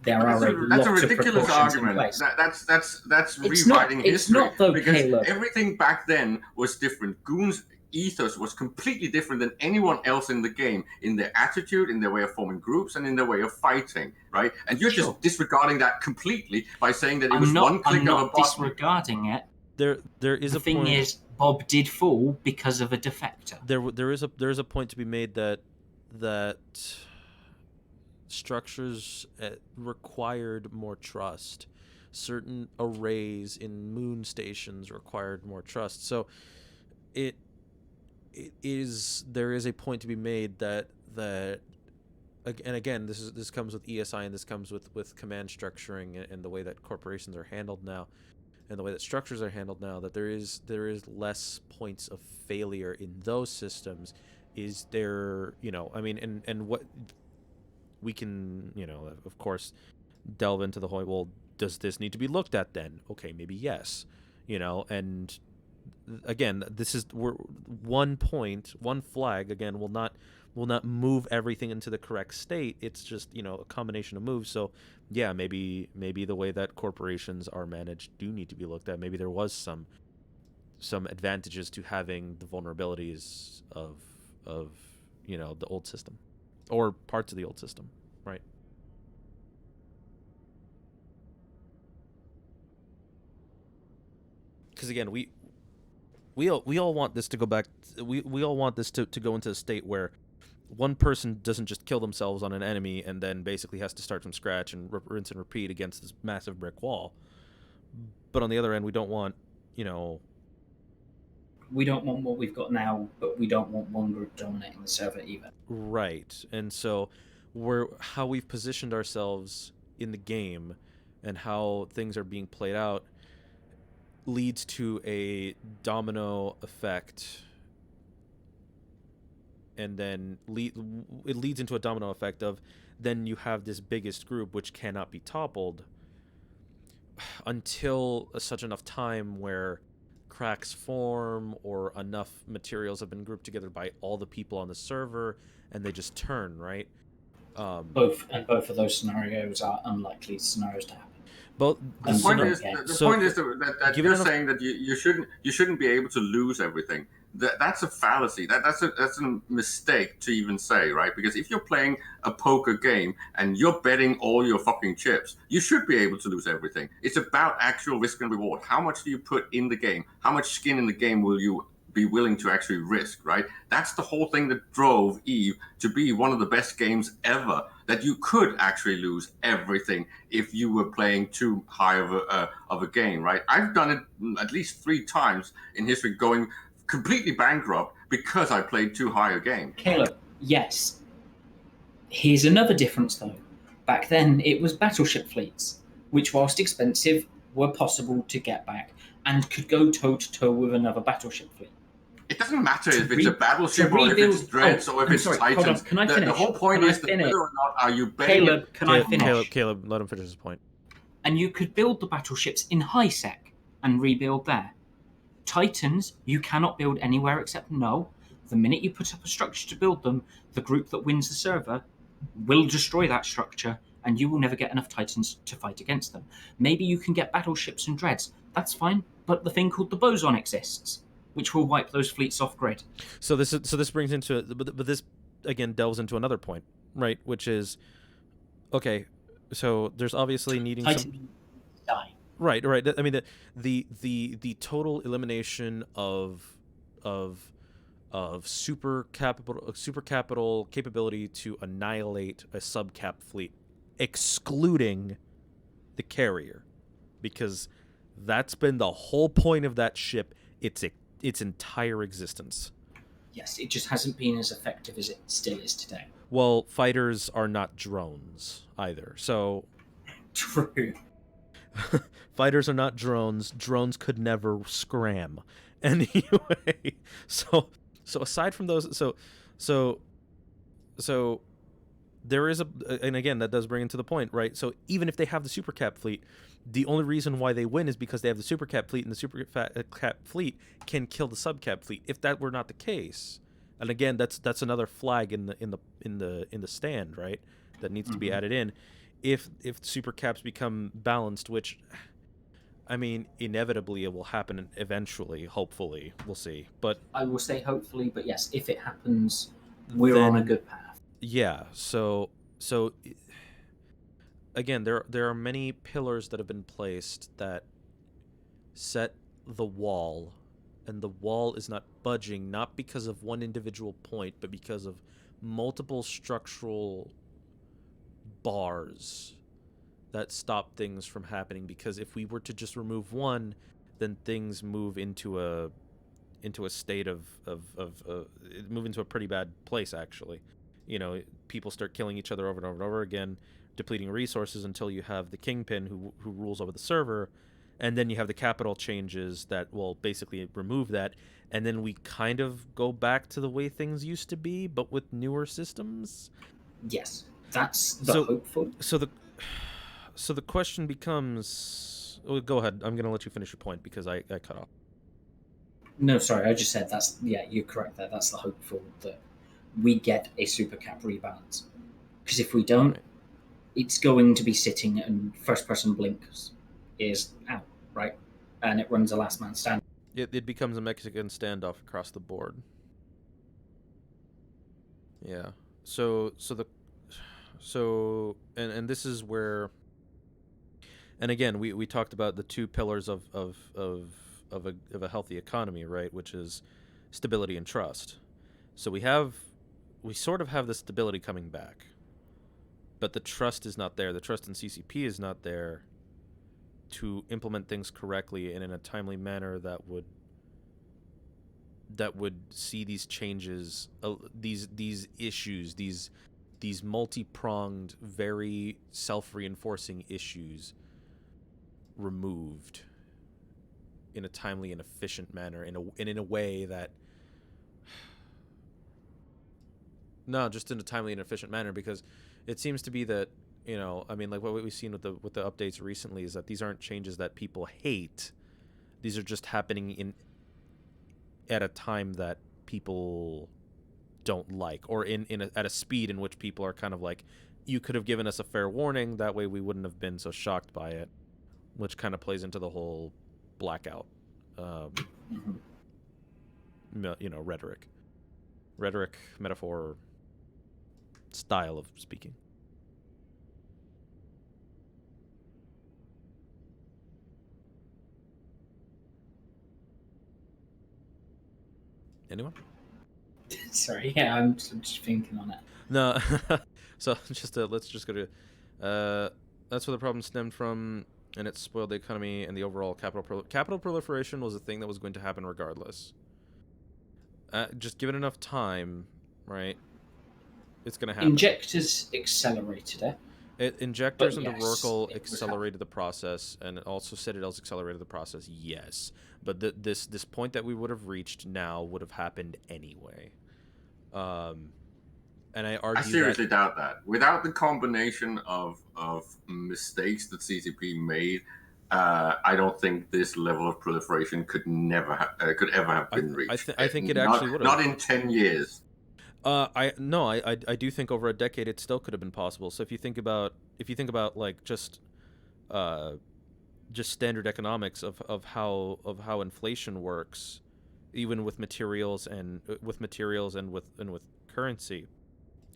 That's a ridiculous argument. That's rewriting history. It's not though, because Caleb. Everything back then was different. Goons ethos was completely different than anyone else in the game, in their attitude, in their way of forming groups, and in their way of fighting, right? And you're Sure. just disregarding that completely by saying that it was I'm one click I'm of a not button. disregarding it. There is The a thing point. is, Bob did fall because of a defector. There is a point to be made that structures required more trust. Certain arrays in moon stations required more trust. So it there is a point to be made that and again, this comes with ESI, and this comes with command structuring and the way that corporations are handled now, and the way that structures are handled now, that there is less points of failure in those systems. Is there, I mean, and what we can, of course, delve into the whole, well, does this need to be looked at then? Okay, maybe yes, and again, this is one flag again will not move everything into the correct state. It's just, a combination of moves. So yeah, maybe the way that corporations are managed do need to be looked at. Maybe there was some advantages to having the vulnerabilities of the old system, or parts of the old system, right? Because again, we all want this to go back. We all want this to go into a state where one person doesn't just kill themselves on an enemy and then basically has to start from scratch and rinse and repeat against this massive brick wall. But on the other end, we don't want, We don't want what we've got now, but we don't want one group dominating the server either. Right. And so how we've positioned ourselves in the game and how things are being played out leads to a domino effect, and then it leads into a domino effect of, then you have this biggest group which cannot be toppled until such enough time where cracks form or enough materials have been grouped together by all the people on the server and they just turn, right? Both of those scenarios are unlikely scenarios to happen. But the point is that you're saying that you shouldn't be able to lose everything. That's a fallacy. That's a mistake to even say, right? Because if you're playing a poker game and you're betting all your fucking chips, you should be able to lose everything. It's about actual risk and reward. How much do you put in the game? How much skin in the game will you be willing to actually risk, right? That's the whole thing that drove EVE to be one of the best games ever, that you could actually lose everything if you were playing too high of a game, right? I've done it at least 3 times in history, going completely bankrupt because I played too high a game. Caleb, yes. Here's another difference though. Back then, it was battleship fleets, which whilst expensive, were possible to get back and could go toe-to-toe with another battleship fleet. It doesn't matter if it's a battleship or if it's dreads or if it's Titans. Hold on. Can I finish? The whole point is that whether or not are you betting Caleb, can I finish? Caleb, let him finish his point. And you could build the battleships in high sec and rebuild there. Titans, you cannot build anywhere except null. The minute you put up a structure to build them, the group that wins the server will destroy that structure, and you will never get enough Titans to fight against them. Maybe you can get battleships and dreads. That's fine, but the thing called the boson exists, which will wipe those fleets off grid. So this brings into but this again delves into another point, right? Which is, okay, so there's obviously needing Titan die. Right. I mean the total elimination of super capital capability to annihilate a subcap fleet, excluding the carrier, because that's been the whole point of that ship. Its entire existence. Yes, it just hasn't been as effective as it still is today. Well, fighters are not drones either, so True. fighters are not drones. Drones could never scram. Anyway, so aside from those, so there is and again, that does bring into the point, right? So even if they have the super cap fleet, the only reason why they win is because they have the super cap fleet, and the super cap fleet can kill the subcap fleet. If that were not the case, and again, that's another flag in the stand, right? That needs to be added in. If super caps become balanced, which I mean, inevitably it will happen eventually, hopefully. We'll see. But I will say hopefully, but yes, if it happens, we're on a then good path. yeah, so again, there are many pillars that have been placed that set the wall, and the wall is not budging, not because of one individual point, but because of multiple structural bars that stop things from happening. Because if we were to just remove one, then things move into a state of move into a pretty bad place, actually. You know, people start killing each other over and over and over again, depleting resources until you have the kingpin who rules over the server, and then you have the capital changes that will basically remove that, and then we kind of go back to the way things used to be, but with newer systems. Yes, that's the So, hopeful. so the question becomes. Oh, go ahead. I'm gonna let you finish your point because I cut off. No, sorry, I just said that's, yeah, you're correct there. That's the hopeful, that we get a super cap rebalance. Because if we don't, Right. it's going to be sitting and first person blinks is out, right? And it runs a last man standing. It becomes a Mexican standoff across the board. Yeah. And this is where, and again, we talked about the two pillars of a healthy economy, right? Which is stability and trust. So we sort of have the stability coming back, but the trust is not there. The trust in CCP is not there to implement things correctly and in a timely manner that would see these changes, these issues, these multi-pronged, very self-reinforcing issues removed in a timely and efficient manner, in a way that no, just in a timely and efficient manner, because it seems to be that, you know, I mean, like what we've seen with the updates recently is that these aren't changes that people hate. These are just happening at a time that people don't like, or at a speed in which people are kind of like, you could have given us a fair warning, that way we wouldn't have been so shocked by it, which kind of plays into the whole blackout you know, rhetoric metaphor style of speaking. Anyone? Sorry, yeah, I'm just thinking on it. No. So let's just go to that's where the problem stemmed from, and it spoiled the economy and the overall capital proliferation was a thing that was going to happen regardless. Just given enough time, right? It's going to happen. Injectors accelerated it. Injectors But into yes, Rorqual it was accelerated the process, and also Citadel's accelerated the process, yes. But this point that we would have reached now would have happened anyway. And I argue I seriously doubt that. Without the combination of mistakes that CCP made, I don't think this level of proliferation could ever have been reached. I think it actually would have. Not in 10 years. I do think over a decade it still could have been possible. So if you think about like just standard economics of how inflation works, even with materials and with currency,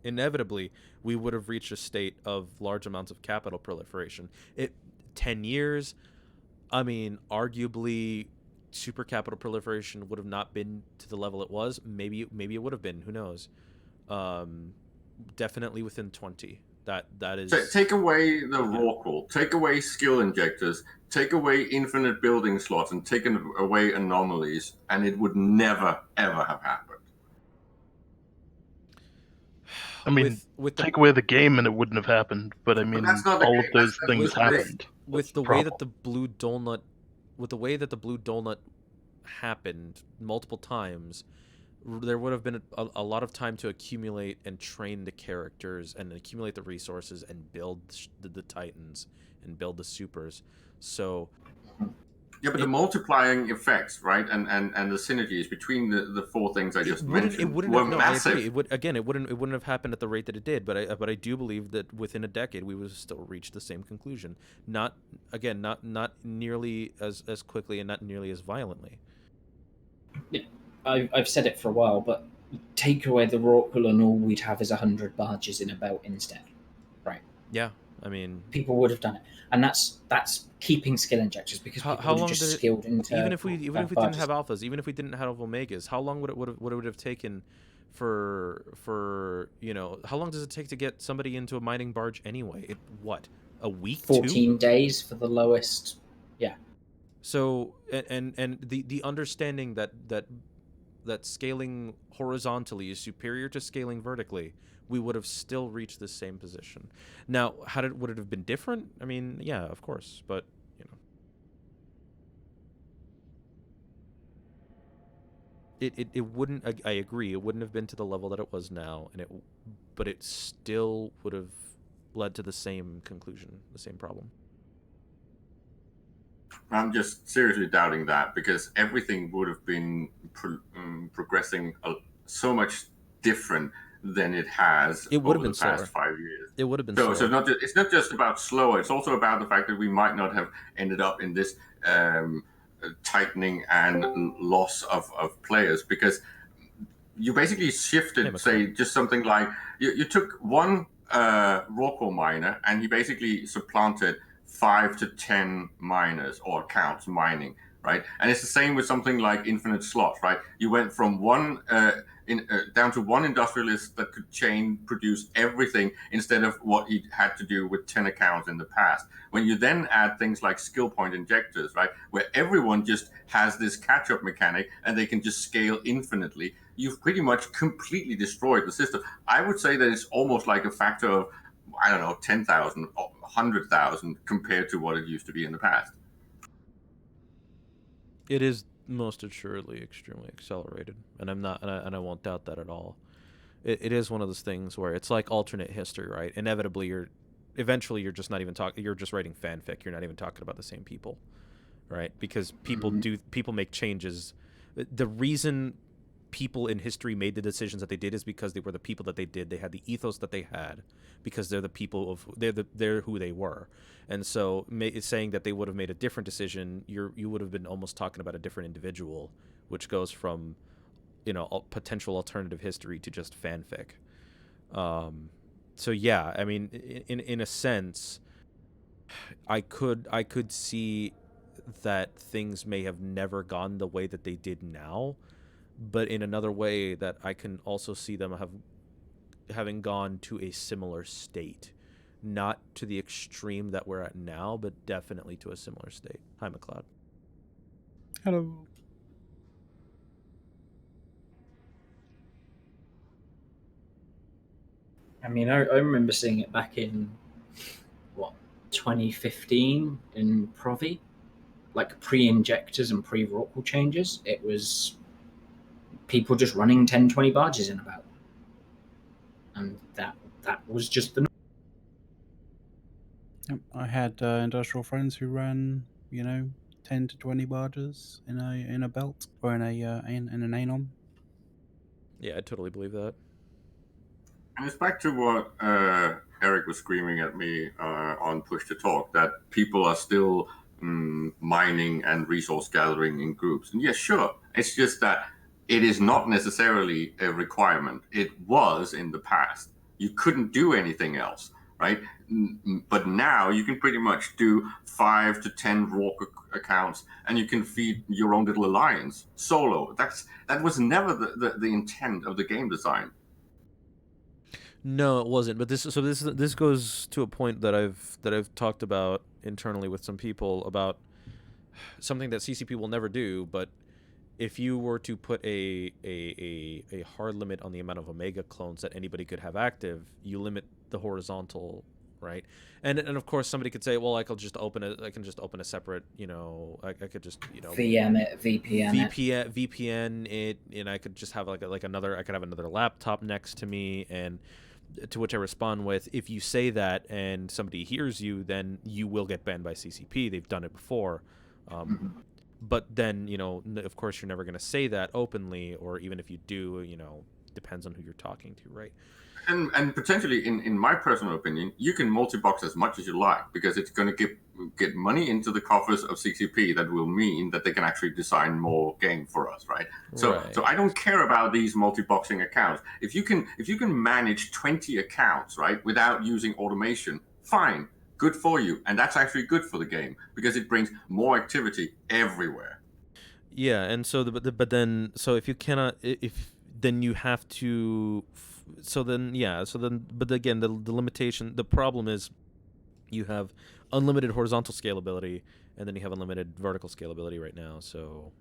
inevitably we would have reached a state of large amounts of capital proliferation. 10 years, I mean, arguably super capital proliferation would have not been to the level it was. Maybe it would have been, who knows. Definitely within 20. That is take away the Rorqual, take away skill injectors, take away infinite building slots, and take away anomalies, and it would never ever have happened. I mean, take away the game and it wouldn't have happened. But I mean, all of those things happened. With the way that the blue donut happened multiple times, there would have been a lot of time to accumulate and train the characters and accumulate the resources and build the titans and build the supers. So Yeah, but the multiplying effects, right, and the synergies between the four things I just mentioned were no, massive. I agree. It wouldn't have happened at the rate that it did. But I do believe that within a decade we would still reach the same conclusion. Not nearly as quickly and not nearly as violently. Yeah, I've said it for a while, but take away the Rorqual and all we'd have is 100 barges in a belt instead. Right. Yeah, I mean, people would have done it, and that's keeping skill injectors because people how would have long just did it? skilled into Even if we didn't barges. have alphas, even if we didn't have omegas, how long would it have taken for how long does it take to get somebody into a mining barge anyway? What, a week? 14 days for the lowest. Yeah. So and the understanding that scaling horizontally is superior to scaling vertically, we would have still reached the same position. Now, would it have been different? I mean, yeah, of course, but it wouldn't. I agree. It wouldn't have been to the level that it was now, but it still would have led to the same conclusion, the same problem. I'm just seriously doubting that because everything would have been progressing so much different than it has It would have over been the past slower. 5 years. It would have been So slower. it's not just about slower. It's also about the fact that we might not have ended up in this tightening and loss of players because you basically shifted, say, just something like you took one Rorqual miner and he basically supplanted 5 to 10 miners or accounts mining, right? And it's the same with something like infinite slots, right? You went from one down to one industrialist that could produce everything instead of what he had to do with 10 accounts in the past. When you then add things like skill point injectors, right, where everyone just has this catch-up mechanic and they can just scale infinitely, you've pretty much completely destroyed the system. I would say that it's almost like a factor of, I don't know, 10,000 or 100,000 compared to what it used to be in the past. It is most assuredly extremely accelerated, and I won't doubt that at all. It is one of those things where it's like alternate history, right? Inevitably, eventually you're just not even talking. You're just writing fanfic. You're not even talking about the same people, right? Because people make changes. The reason people in history made the decisions that they did is because they were the people that they did. They had the ethos that they had because they're the people of they're who they were. And so saying that they would have made a different decision, you would have been almost talking about a different individual, which goes from potential alternative history to just fanfic. So yeah, I mean, in a sense, I could see that things may have never gone the way that they did now, but in another way that I can also see them having gone to a similar state, not to the extreme that we're at now, but definitely to a similar state. Hi, McLeod. Hello. I mean, I remember seeing it back in 2015 in Provi, like pre-injectors and pre-Rorqual changes. It was people just running 10, 20 barges in about, and that was just the. Yep, I had industrial friends who ran, 10 to 20 barges in a belt or in an anon. Yeah, I totally believe that. And it's back to what Eric was screaming at me on Push to Talk, that people are still mining and resource gathering in groups. And yes, sure, it's just that it is not necessarily a requirement. It was in the past. You couldn't do anything else, right? But now you can pretty much do 5 to 10 raw accounts and you can feed your own little alliance solo. That was never the intent of the game design. No, it wasn't. But this goes to a point that I've talked about internally with some people about something that CCP will never do. But if you were to put a hard limit on the amount of Omega clones that anybody could have active, you limit the horizontal, right? And of course somebody could say, well, I can just open a separate, I could just VM it, VPN it, and I could just have I could have another laptop next to me, and to which I respond with, if you say that and somebody hears you, then you will get banned by CCP. They've done it before. But then, of course, you're never going to say that openly, or even if you do, depends on who you're talking to, right? And potentially, in my personal opinion, you can multi-box as much as you like, because it's going to get money into the coffers of CCP. That will mean that they can actually design more game for us, right? So I don't care about these multi-boxing accounts. If you can manage 20 accounts, right, without using automation, fine, good for you, and that's actually good for the game because it brings more activity everywhere. Yeah, and so but then if you cannot, if then you have to, but again, the limitation, the problem is you have unlimited horizontal scalability, and then you have unlimited vertical scalability right now. So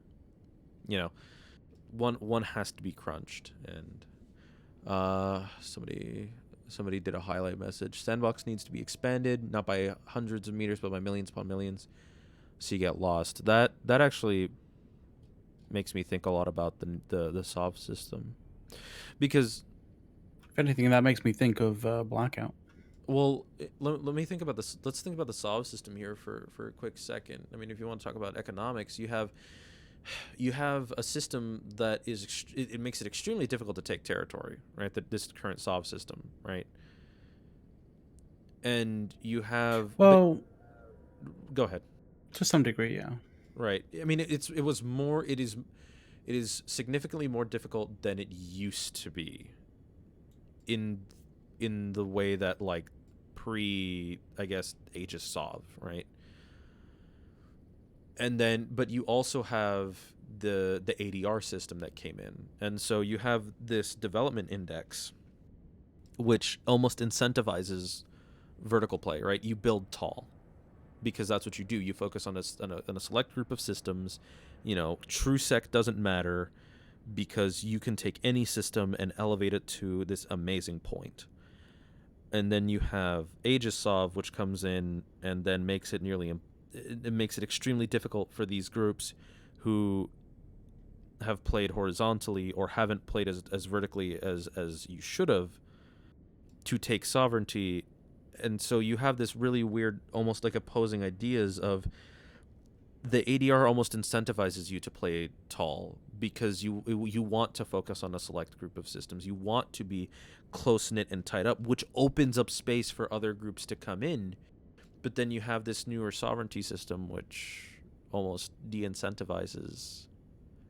one has to be crunched. And somebody did a highlight message. Sandbox needs to be expanded, not by hundreds of meters, but by millions upon millions, so you get lost. That actually makes me think a lot about the SOV system, because If anything, that makes me think of Blackout. well, let me think about this. Let's think about the SOV system here for a quick second. I mean, if you want to talk about economics, you have a system that it makes it extremely difficult to take territory, right? This current SOV system, right? And you have, Well, go ahead. to some degree, yeah. Right. I mean, it is significantly more difficult than it used to be. In the way that, like, I guess, Aegis SOV, right? And then, but you also have the ADR system that came in, and so you have this development index, which almost incentivizes vertical play, right? You build tall, because that's what you do. You focus on a select group of systems. True sec doesn't matter, because you can take any system and elevate it to this amazing point. And then you have Aegis SOV, which comes in and then makes it extremely difficult for these groups who have played horizontally or haven't played as vertically as you should have, to take sovereignty. And so you have this really weird, almost like opposing ideas of, the ADR almost incentivizes you to play tall, because you want to focus on a select group of systems. You want to be close-knit and tied up, which opens up space for other groups to come in. But then you have this newer sovereignty system, which almost de-incentivizes.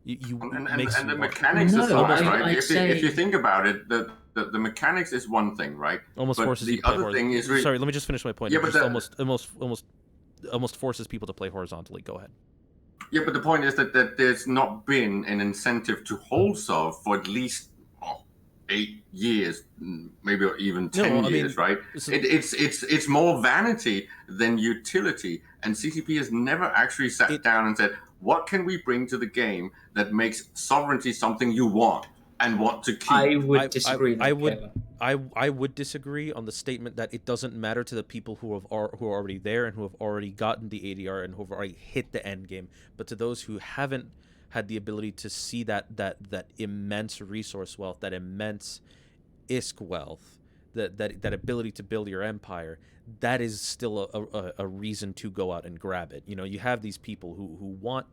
And the mechanics is so much, right? If you think about it, the mechanics is one thing, right? Almost but forces the you to play other thing is really... Sorry, let me just finish my point. Yeah, it but just almost forces people to play horizontally. Go ahead. Yeah, but the point is that there's not been an incentive to hold SOV for at least 8 years, maybe even 10 years, right? It's more vanity than utility, and CCP has never actually sat down and said, what can we bring to the game that makes sovereignty something you want and want to keep? I would disagree. I would disagree on the statement that it doesn't matter to the people who are already there and who have already gotten the ADR and who have already hit the end game, but to those who haven't had the ability to see that immense resource wealth, that immense ISK wealth, that ability to build your empire, that is still a reason to go out and grab it. You have these people who want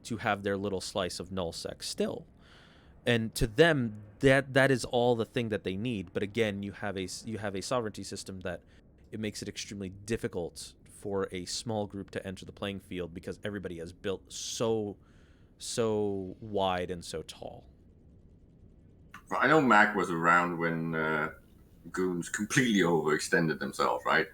to have their little slice of nullsec still, and to them that is all the thing that they need. But again, you have a sovereignty system that it makes it extremely difficult for a small group to enter the playing field, because everybody has built so wide and so tall. I know Mac was around when goons completely overextended themselves, right?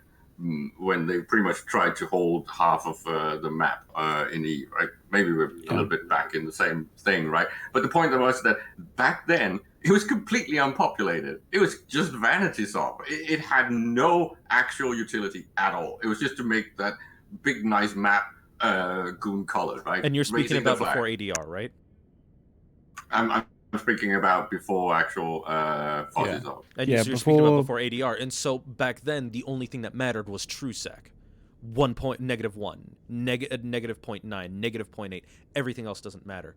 When they pretty much tried to hold half of the map in E, right? Maybe we're a little bit back in the same thing, right? But the point was that back then, it was completely unpopulated. It was just vanity SOV. It had no actual utility at all. It was just to make that big, nice map goon colored, right? And you're speaking about before ADR, right? I'm speaking about before actual fuzzy SOV. And you're speaking about before ADR. And so back then, the only thing that mattered was true sec. -1, -0.9, -0.8. Everything else doesn't matter.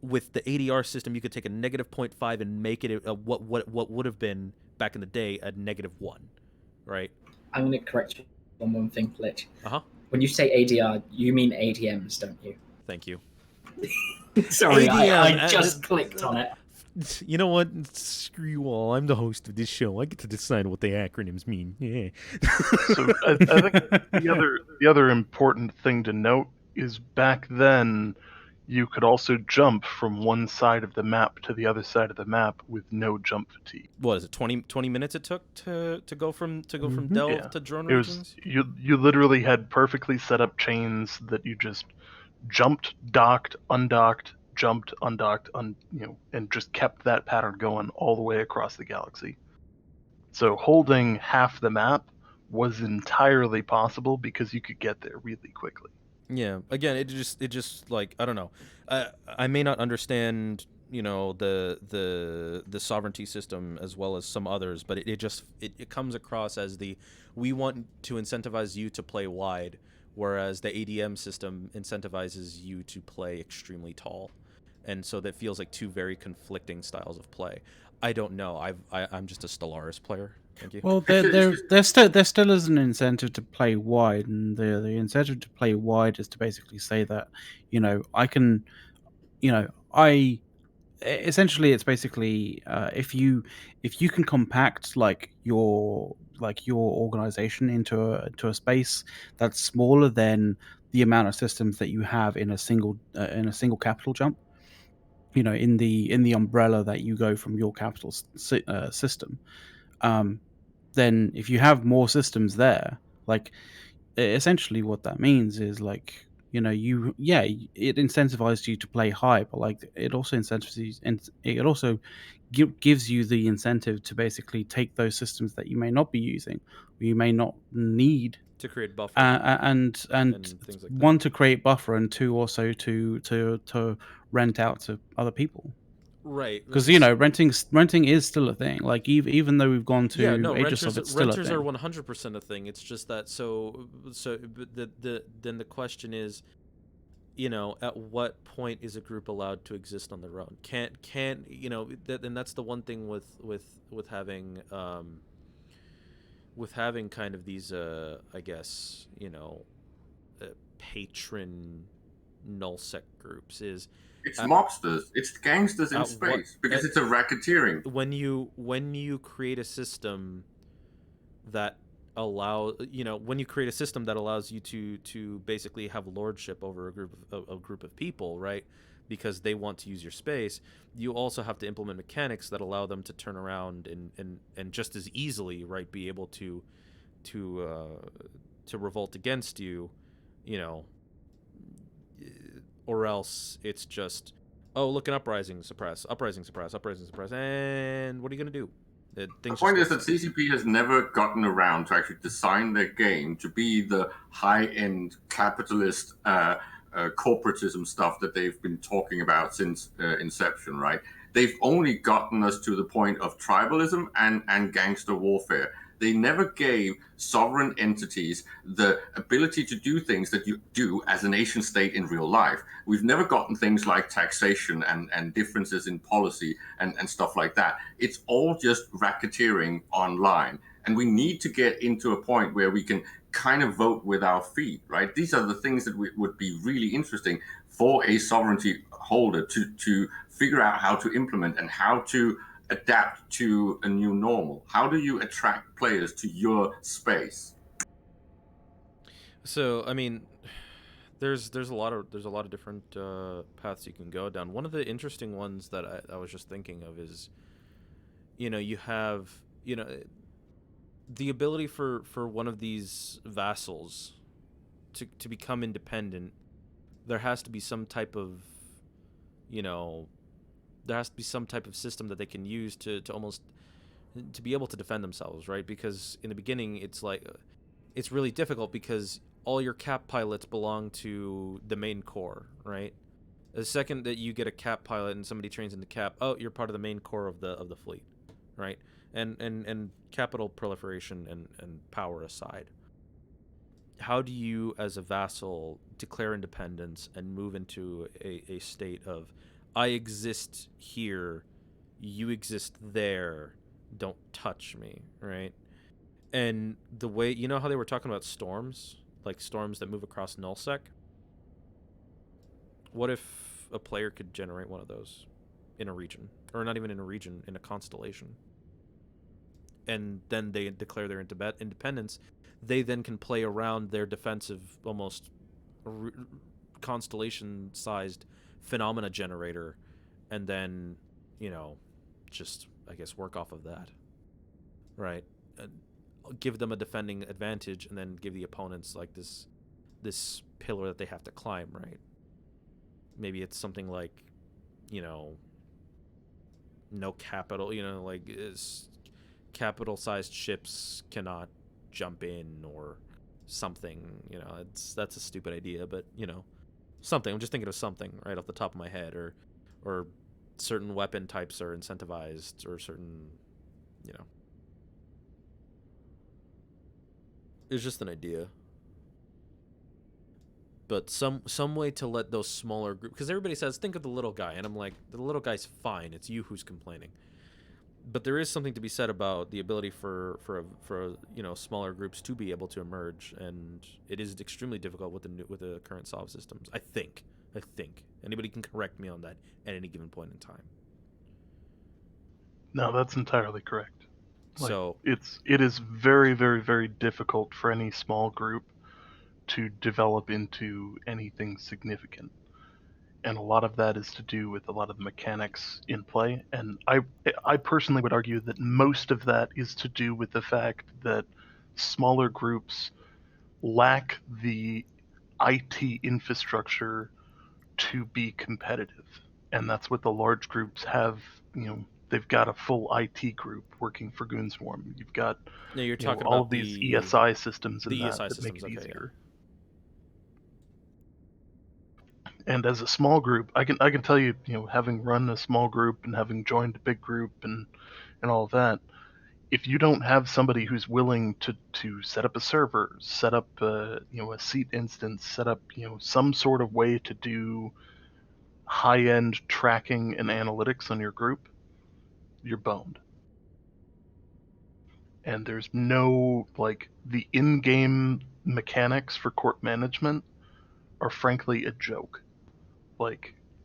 With the ADR system, you could take a -0.5 and make it what would have been back in the day a -1, right? I'm going to correct you on one thing, Fletch. Uh-huh. When you say ADR, you mean ADMs, don't you? Thank you. Sorry, I ADM, just clicked on it. You know what? Screw you all. I'm the host of this show. I get to decide what the acronyms mean. Yeah. So I think the other important thing to note is back then you could also jump from one side of the map to the other side of the map with no jump fatigue. What is it? 20 minutes it took to go from Mhm. Delve Yeah. to drone It was regions? you literally had perfectly set up chains that you just jumped, docked, undocked, jumped, undocked, and just kept that pattern going all the way across the galaxy. So holding half the map was entirely possible because you could get there really quickly. Yeah. Again, it just like, I don't know. I may not understand, the sovereignty system as well as some others, but it comes across as we want to incentivize you to play wide, whereas the ADM system incentivizes you to play extremely tall. And so that feels like two very conflicting styles of play. I don't know. I'm just a Stellaris player. Thank you. Well, there still is an incentive to play wide, and the incentive to play wide is to basically say that, I can, I essentially it's basically if you can compact your organization into a space that's smaller than the amount of systems that you have in a single capital jump, in the umbrella that you go from your capital system, um, then if you have more systems there, like, essentially what that means is, like, it incentivizes you to play high, but like it also incentivizes, and it also gives you the incentive to basically take those systems that you may not be using, or you may not need, To create buffer and and things like that. one, to create buffer, and two, also to rent out to other people. Right. Because renting is still a thing. Like, even though we've gone Yeah, to no, Aegis of, it's still a renters are thing. 100% a thing. It's just that but then the question is, at what point is a group allowed to exist on their own? Can't and that's the one thing with having kind of these I guess, patron nullsec groups is It's at, mobsters. It's gangsters in at what space because it's a racketeering. when you create a system that when you create a system that allows you to basically have lordship over a group of people, right? Because they want to use your space, you also have to implement mechanics that allow them to turn around and just as easily, right, be able to revolt against you, you know, or else it's just, oh, look, an uprising, suppress, uprising, suppress, uprising, suppress, and what are you gonna do? The point is that CCP has never gotten around to actually design their game to be the high-end capitalist corporatism stuff that they've been talking about since inception, right? They've only gotten us to the point of tribalism and gangster warfare. They never gave sovereign entities the ability to do things that you do as a nation state in real life. We've never gotten things like taxation and differences in policy and stuff like that. It's all just racketeering online. And we need to get into a point where we can kind of vote with our feet, right? These are the things that would be really interesting for a sovereignty holder to figure out how to implement and how to adapt to a new normal. How do you attract players to your space? So, I mean, there's a lot of different paths you can go down. One of the interesting ones that I was just thinking of is, you have, the ability for one of these vassals to become independent. There has to be some type of, there has to be some type of system that they can use to almost to be able to defend themselves, right? Because in the beginning, it's like, it's really difficult because all your cap pilots belong to the main core, right? The second that you get a cap pilot and somebody trains into cap, oh, you're part of the main core of the fleet, right? And capital proliferation and power aside, how do you, as a vassal, declare independence and move into a state of, I exist here, you exist there, don't touch me, right? And the way, how they were talking about storms, like storms that move across nullsec? What if a player could generate one of those in a region, or not even in a region, in a constellation, and then they declare their independence? They then can play around their defensive, almost constellation-sized phenomena generator, and then, just, I guess, work off of that, right? Give them a defending advantage, and then give the opponents like this pillar that they have to climb, right? Maybe it's something like, no capital, like capital-sized ships cannot jump in, or something. That's a stupid idea, but something. I'm just thinking of something right off the top of my head, or certain weapon types are incentivized, or certain, it's just an idea. But some way to let those smaller groups, because everybody says think of the little guy, and I'm like, the little guy's fine. It's you who's complaining. But there is something to be said about the ability for smaller groups to be able to emerge, and it is extremely difficult with the current solve systems. I think anybody can correct me on that at any given point in time. No, that's entirely correct. So it is very, very, very difficult for any small group to develop into anything significant. And a lot of that is to do with a lot of the mechanics in play. And I personally would argue that most of that is to do with the fact that smaller groups lack the IT infrastructure to be competitive. And that's what the large groups have. They've got a full IT group working for Goonswarm. You've got you're talking all about of these ESI systems the that ESI make systems, it okay, easier. Yeah. And as a small group, I can tell you, having run a small group and having joined a big group and all of that, if you don't have somebody who's willing to set up a server, set up a seat instance, set up some sort of way to do high-end tracking and analytics on your group, you're boned. And there's no, the in-game mechanics for corp management are frankly a joke.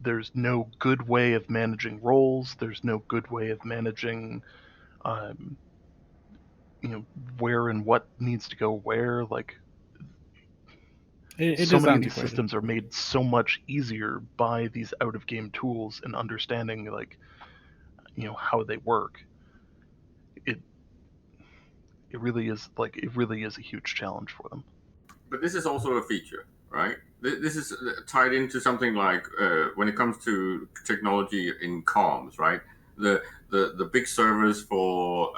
There's no good way of managing roles. There's no good way of managing, where and what needs to go where. It So is many of these antiquated. systems are made so much easier by these out-of-game tools and understanding, how they work. It really is a huge challenge for them. But this is also a feature, right? This is tied into something like when it comes to technology in comms, right? The big servers for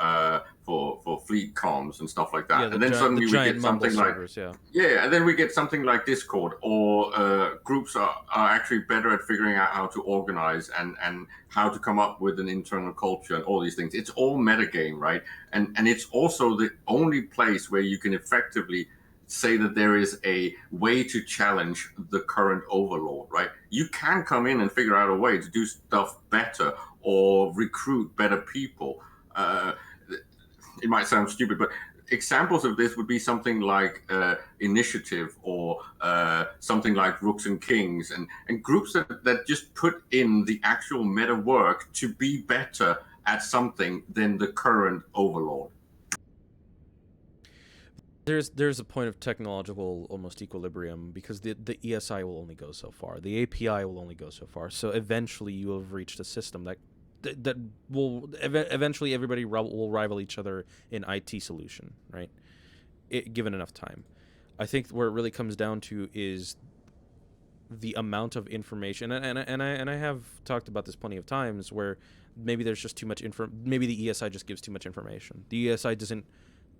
fleet comms and stuff like that, and then suddenly we get something like servers, and then we get something like Discord, or groups are actually better at figuring out how to organize and how to come up with an internal culture and all these things. It's all metagame, right? And it's also the only place where you can effectively say that there is a way to challenge the current overlord, right? You can come in and figure out a way to do stuff better or recruit better people. It might sound stupid, but examples of this would be something like Initiative, or something like Rooks and Kings, and groups that just put in the actual meta work to be better at something than the current overlord. There's a point of technological almost equilibrium, because the ESI will only go so far. The API will only go so far. So eventually you have reached a system that will eventually everybody will rival each other in IT solution, right? Given enough time. I think where it really comes down to is the amount of information, and I have talked about this plenty of times, where maybe there's just too much maybe the ESI just gives too much information. The ESI doesn't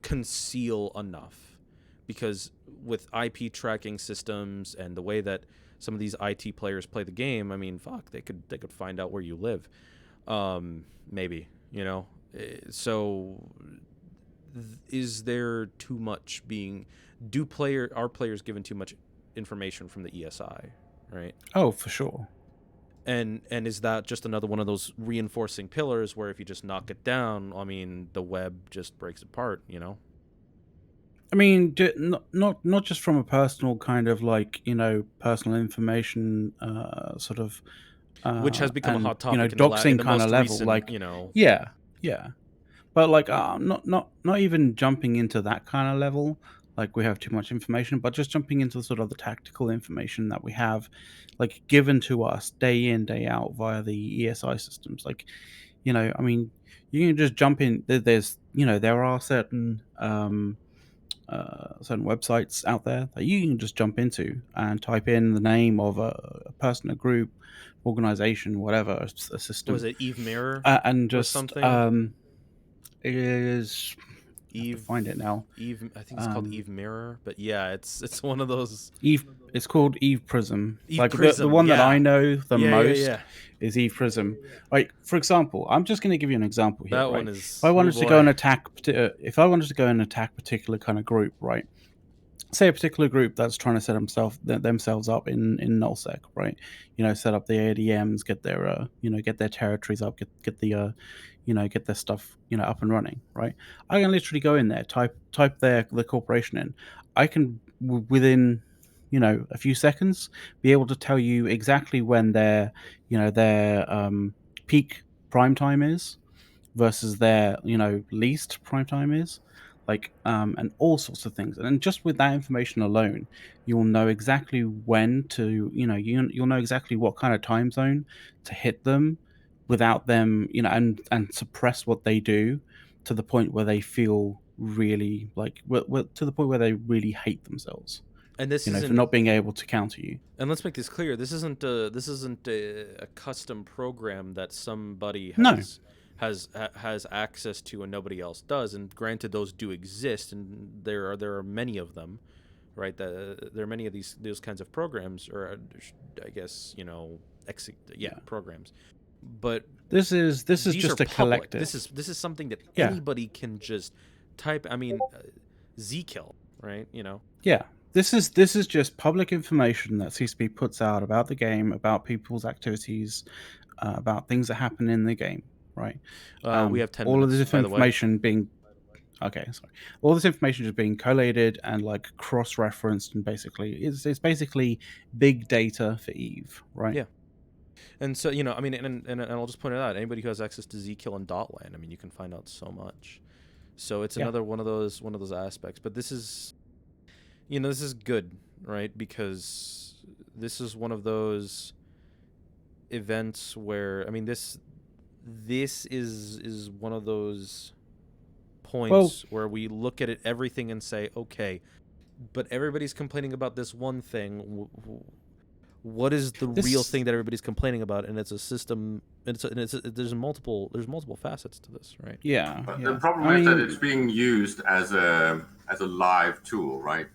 conceal enough, because with IP tracking systems and the way that some of these IT players play the game, I mean, fuck, they could find out where you live, maybe, so is there too much are players given too much information from the ESI, right? Oh, for sure. And is that just another one of those reinforcing pillars where if you just knock it down, I mean, the web just breaks apart, I mean, not just from a personal kind of like personal information sort of which has become a and hot topic in doxing the kind of most level. recent, Like, yeah, yeah, but like not even jumping into that kind of level. Like we have too much information, but just jumping into sort of the tactical information that we have, like given to us day in day out via the ESI systems. Like I mean, you can just jump in. There's there are certain websites out there that you can just jump into and type in the name of a person, a group, organization, whatever, a was system, it Eve Mirror and or just something? it is. I have to Eve find it now. Eve I think it's called Um, Eve Mirror, but yeah, it's one of those. Eve. It's called Eve Prism. Eve Like the Prism, one that I yeah. know the Yeah, yeah, most yeah. is Eve Prism. Like for example, I'm just going to give you an example here, That one right? If is, I oh wanted to go boy. and attack, if I wanted to go and attack particular kind of group, right? Say a particular group that's trying to set themselves up in nullsec, right? Set up the ADMs, get their get their territories up, get the get their stuff up and running, right? I can literally go in there, type the corporation in. I can within a few seconds be able to tell you exactly when their peak prime time is versus their least prime time is, like and all sorts of things. And then just with that information alone, you'll know exactly when to you'll know exactly what kind of time zone to hit them without them and suppress what they do to the point where they feel really like to the point where they really hate themselves, And this for isn't, not being able to counter you. and let's make this clear, this isn't a custom program that somebody No. has access to and nobody else does. And granted, those do exist, and there are many of them, right? There are many of those kinds of programs, or I guess programs. But This is these are just a public. collective. This is something that Yeah. anybody can just type. I mean, Zkill, right? Yeah, this is just public information that CCP puts out about the game, about people's activities, about things that happen in the game, right? We have 10 All of minutes, this by the way. information being okay, sorry. All this information is being collated and like cross-referenced, and basically it's basically big data for Eve, right? Yeah. And so, I mean, and I'll just point it out. Anybody who has access to Zkill and Dotland, I mean, you can find out so much. So it's Yeah. another one of those aspects. But this is, this is good, right? Because this is one of those events where, I mean, this is one of those points where we look at it everything and say, okay, but everybody's complaining about this one thing. What is the real thing that everybody's complaining about? And it's a system. There's multiple facets to this, right? Yeah. But Yeah. the problem I is that mean, it's being used as a live tool, right?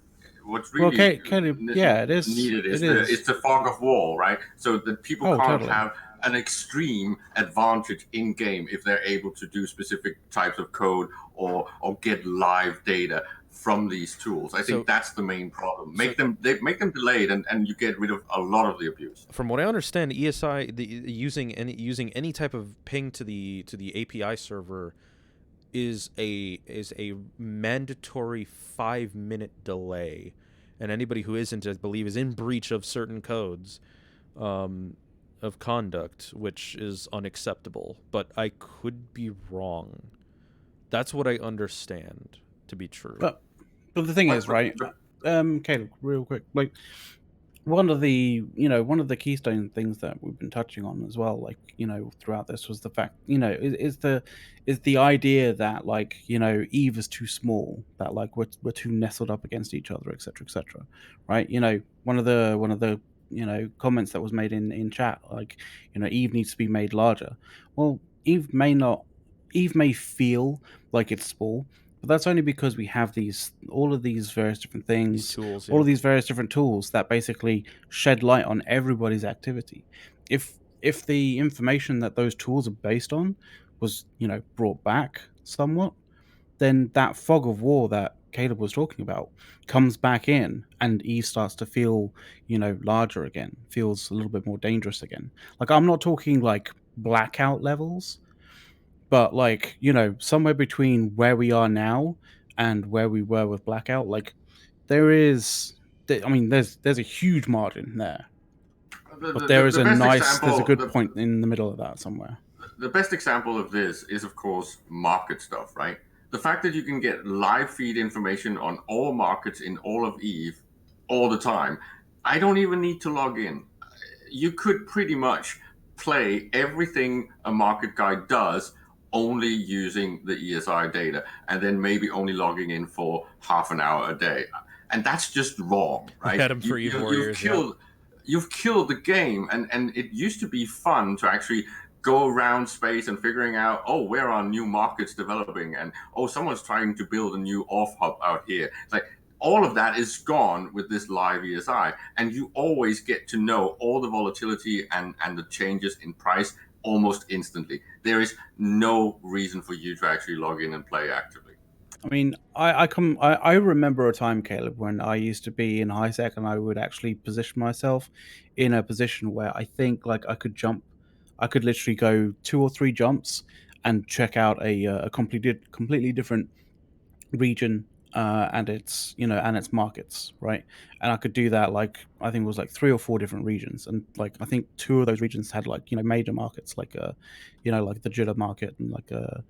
What's well, really Caleb, yeah, it is. needed is It is. it's the fog of war, right? So that people Oh, can't totally. have an extreme advantage in game if they're able to do specific types of code or get live data from these tools. I think that's the main problem. Make them delayed, and you get rid of a lot of the abuse. From what I understand, ESI using any type of ping to the API server is a mandatory 5-minute delay, and anybody who isn't, I believe, is in breach of certain codes of conduct, which is unacceptable. But I could be wrong. That's what I understand to be true. But the thing is, right? Caleb, real quick, like one of the keystone things that we've been touching on as well, like throughout this, was the fact is the idea that like Eve is too small, that like we're too nestled up against each other, etc., right? One of the comments that was made in chat, like Eve needs to be made larger. Well, Eve may feel like it's small, but that's only because we have all of these various different things, These tools, all of these various different tools that basically shed light on everybody's activity. If the information that those tools are based on was brought back somewhat, then that fog of war that Caleb was talking about comes back in, and Eve starts to feel larger again, feels a little bit more dangerous again. Like, I'm not talking like blackout levels, but like somewhere between where we are now and where we were with Blackout, like there's a huge margin there, but there is The best there's a example, good point in the middle of that somewhere. the best example of this is, of course, market stuff, right? The fact that you can get live feed information on all markets in all of Eve all the time. I don't even need to log in. You could pretty much play everything a market guy does only using the ESI data, and then maybe only logging in for half an hour a day. And that's just wrong, We right? had him for Eve Warriors. You've killed the game, and it used to be fun to actually go around space and figuring out, oh, where are new markets developing, and oh, someone's trying to build a new off hub out here. It's like all of that is gone with this live ESI, and you always get to know all the volatility and the changes in price almost instantly. There is no reason for you to actually log in and play actively. I mean, I remember a time, Caleb, when I used to be in high sec and I would actually position myself in a position where I think like I could literally go 2 or 3 jumps and check out a completely different region and its markets, right? And I could do that like I think it was like 3 or 4 different regions, and like I think 2 of those regions had like major markets like like the Jitter market and like the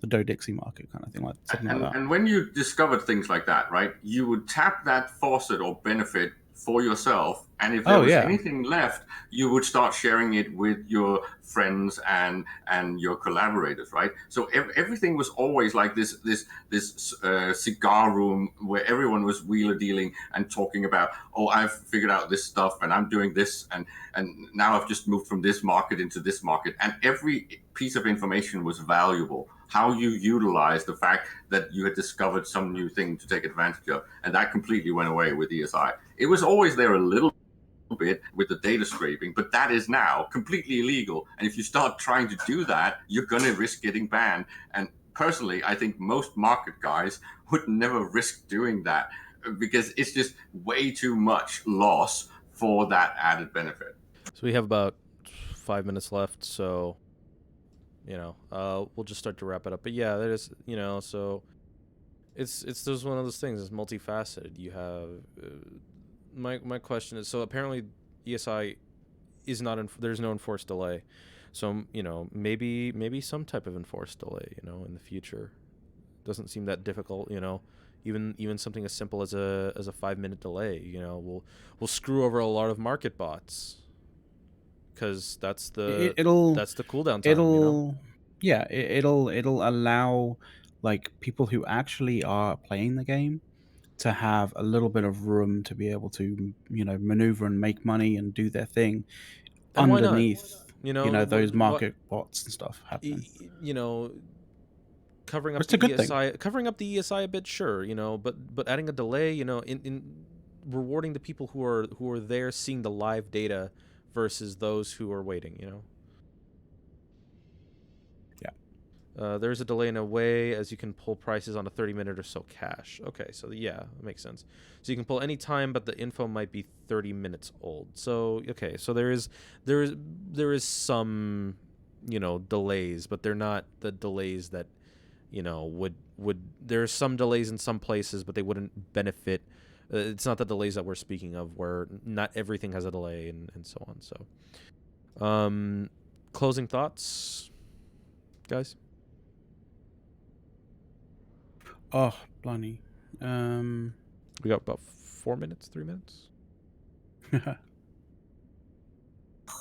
Doe Dixie market kind of thing, like something like that. And when you discovered things like that, right, you would tap that faucet or benefit for yourself, and if there was anything left, you would start sharing it with your friends and your collaborators, right? So everything was always like this cigar room where everyone was wheeler dealing and talking about, oh, I've figured out this stuff and I'm doing this, and now I've just moved from this market into this market, and every piece of information was valuable. How you utilize the fact that you had discovered some new thing to take advantage of, and that completely went away with ESI. It was always there a little bit with the data scraping, but that is now completely illegal. And if you start trying to do that, you're going to risk getting banned. And personally, I think most market guys would never risk doing that because it's just way too much loss for that added benefit. So we have about 5 minutes left, so we'll just start to wrap it up. But yeah, there's so it's just one of those things. It's multifaceted. You have my question is, so apparently ESI is not there's no enforced delay, so maybe some type of enforced delay in the future. Doesn't seem that difficult. Even something as simple as a 5-minute delay will screw over a lot of market bots, because that's the cooldown time. It'll allow like people who actually are playing the game to have a little bit of room to be able to maneuver and make money and do their thing and underneath why not? those market bots and stuff happening. Covering up the ESI a bit, sure, but adding a delay, in rewarding the people who are there seeing the live data versus those who are waiting, there's a delay in a way as you can pull prices on a 30-minute or so cache. Okay, so yeah, that makes sense. So you can pull any time, but the info might be 30 minutes old. So okay, so there is some delays, but they're not the delays that would there are some delays in some places, but they wouldn't benefit. It's not the delays that we're speaking of, where not everything has a delay and so on. So, closing thoughts, guys. Oh, blimey. We got about 4 minutes, 3 minutes.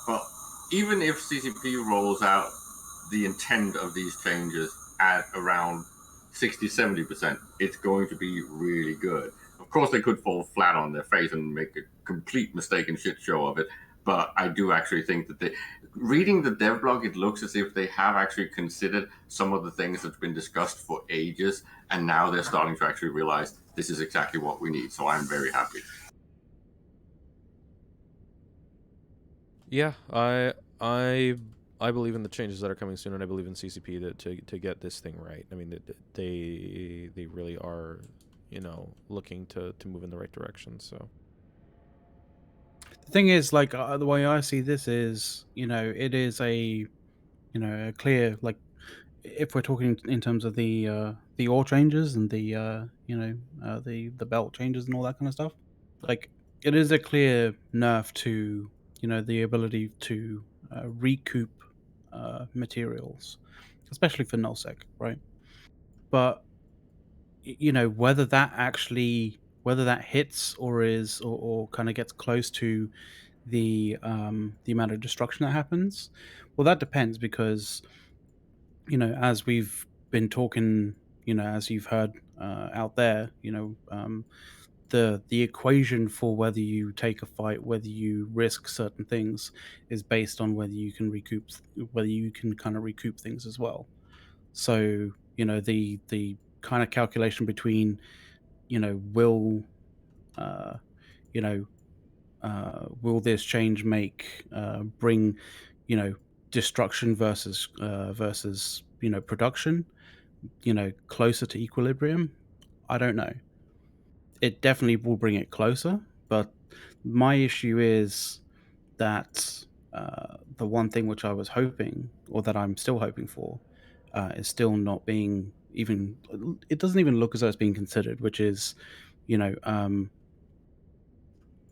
Well, even if CCP rolls out the intent of these changes at around 60-70%, it's going to be really good. Of course, they could fall flat on their face and make a complete mistaken shit show of it, but I do actually think that reading the dev blog, it looks as if they have actually considered some of the things that's been discussed for ages, and now they're starting to actually realize this is exactly what we need. So I'm very happy. Yeah, I believe in the changes that are coming soon, and I believe in CCP to get this thing right. I mean, they really are, looking to move in the right direction. So the thing is, like, the way I see this is, it is a clear, like, if we're talking in terms of the the ore changes and the the belt changes and all that kind of stuff. Like, it is a clear nerf to the ability to recoup materials, especially for nullsec, right? But whether that hits or or kind of gets close to the amount of destruction that happens, well, that depends, because as we've been talking, as you've heard out there, the equation for whether you take a fight, whether you risk certain things, is based on whether you can kind of recoup things as well. So the kind of calculation between will uh, you know will this change bring destruction versus production closer to equilibrium? I don't know. It definitely will bring it closer, but my issue is that the one thing which I was hoping, or that I'm still hoping for, is still not being even. It doesn't even look as though it's being considered, which is, the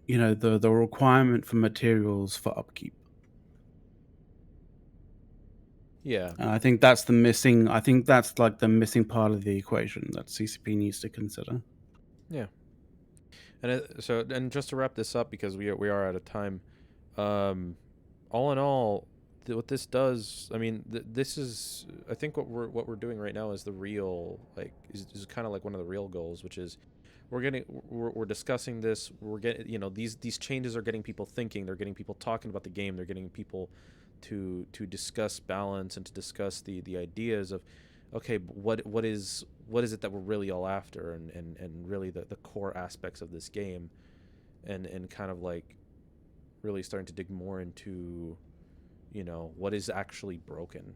requirement for materials for upkeep. Yeah. And I think that's the missing. I think that's like the missing part of the equation that CCP needs to consider. Yeah. And just to wrap this up, because we are out of time. All in all, what this does, I mean, this is, I think what we're doing right now is the real, like, is kind of like one of the real goals, which is we're discussing this. We're getting, these changes are getting people thinking. They're getting people talking about the game. They're getting people to discuss balance and to discuss the ideas of, okay, what is it that we're really all after, and really the core aspects of this game, and kind of like really starting to dig more into what is actually broken,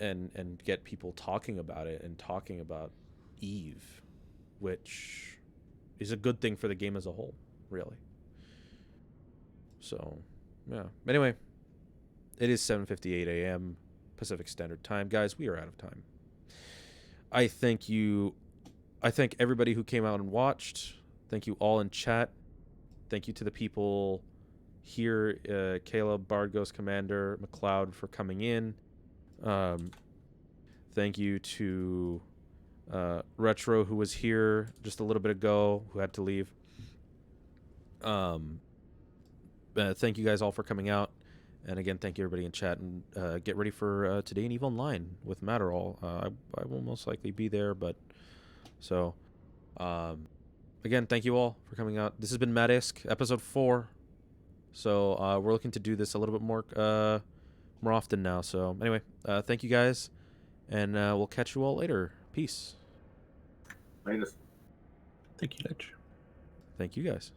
and get people talking about it, and talking about Eve, which is a good thing for the game as a whole, really. So, yeah. Anyway, it is 7:58 a.m. Pacific Standard Time. Guys, we are out of time. I thank everybody who came out and watched. Thank you all in chat. Thank you to the people here, Caleb, Bard Ghost Commander, McLeod, for coming in. Thank you to Retro, who was here just a little bit ago, who had to leave. Thank you guys all for coming out. And again, thank you everybody in chat. And get ready for Today in EVE Online with Matterall. I will most likely be there, but so again, thank you all for coming out. This has been ISK, episode 4. So we're looking to do this a little bit more often now. So anyway, thank you guys, and we'll catch you all later. Peace. Latest. Thank you, Ledge. Thank you guys.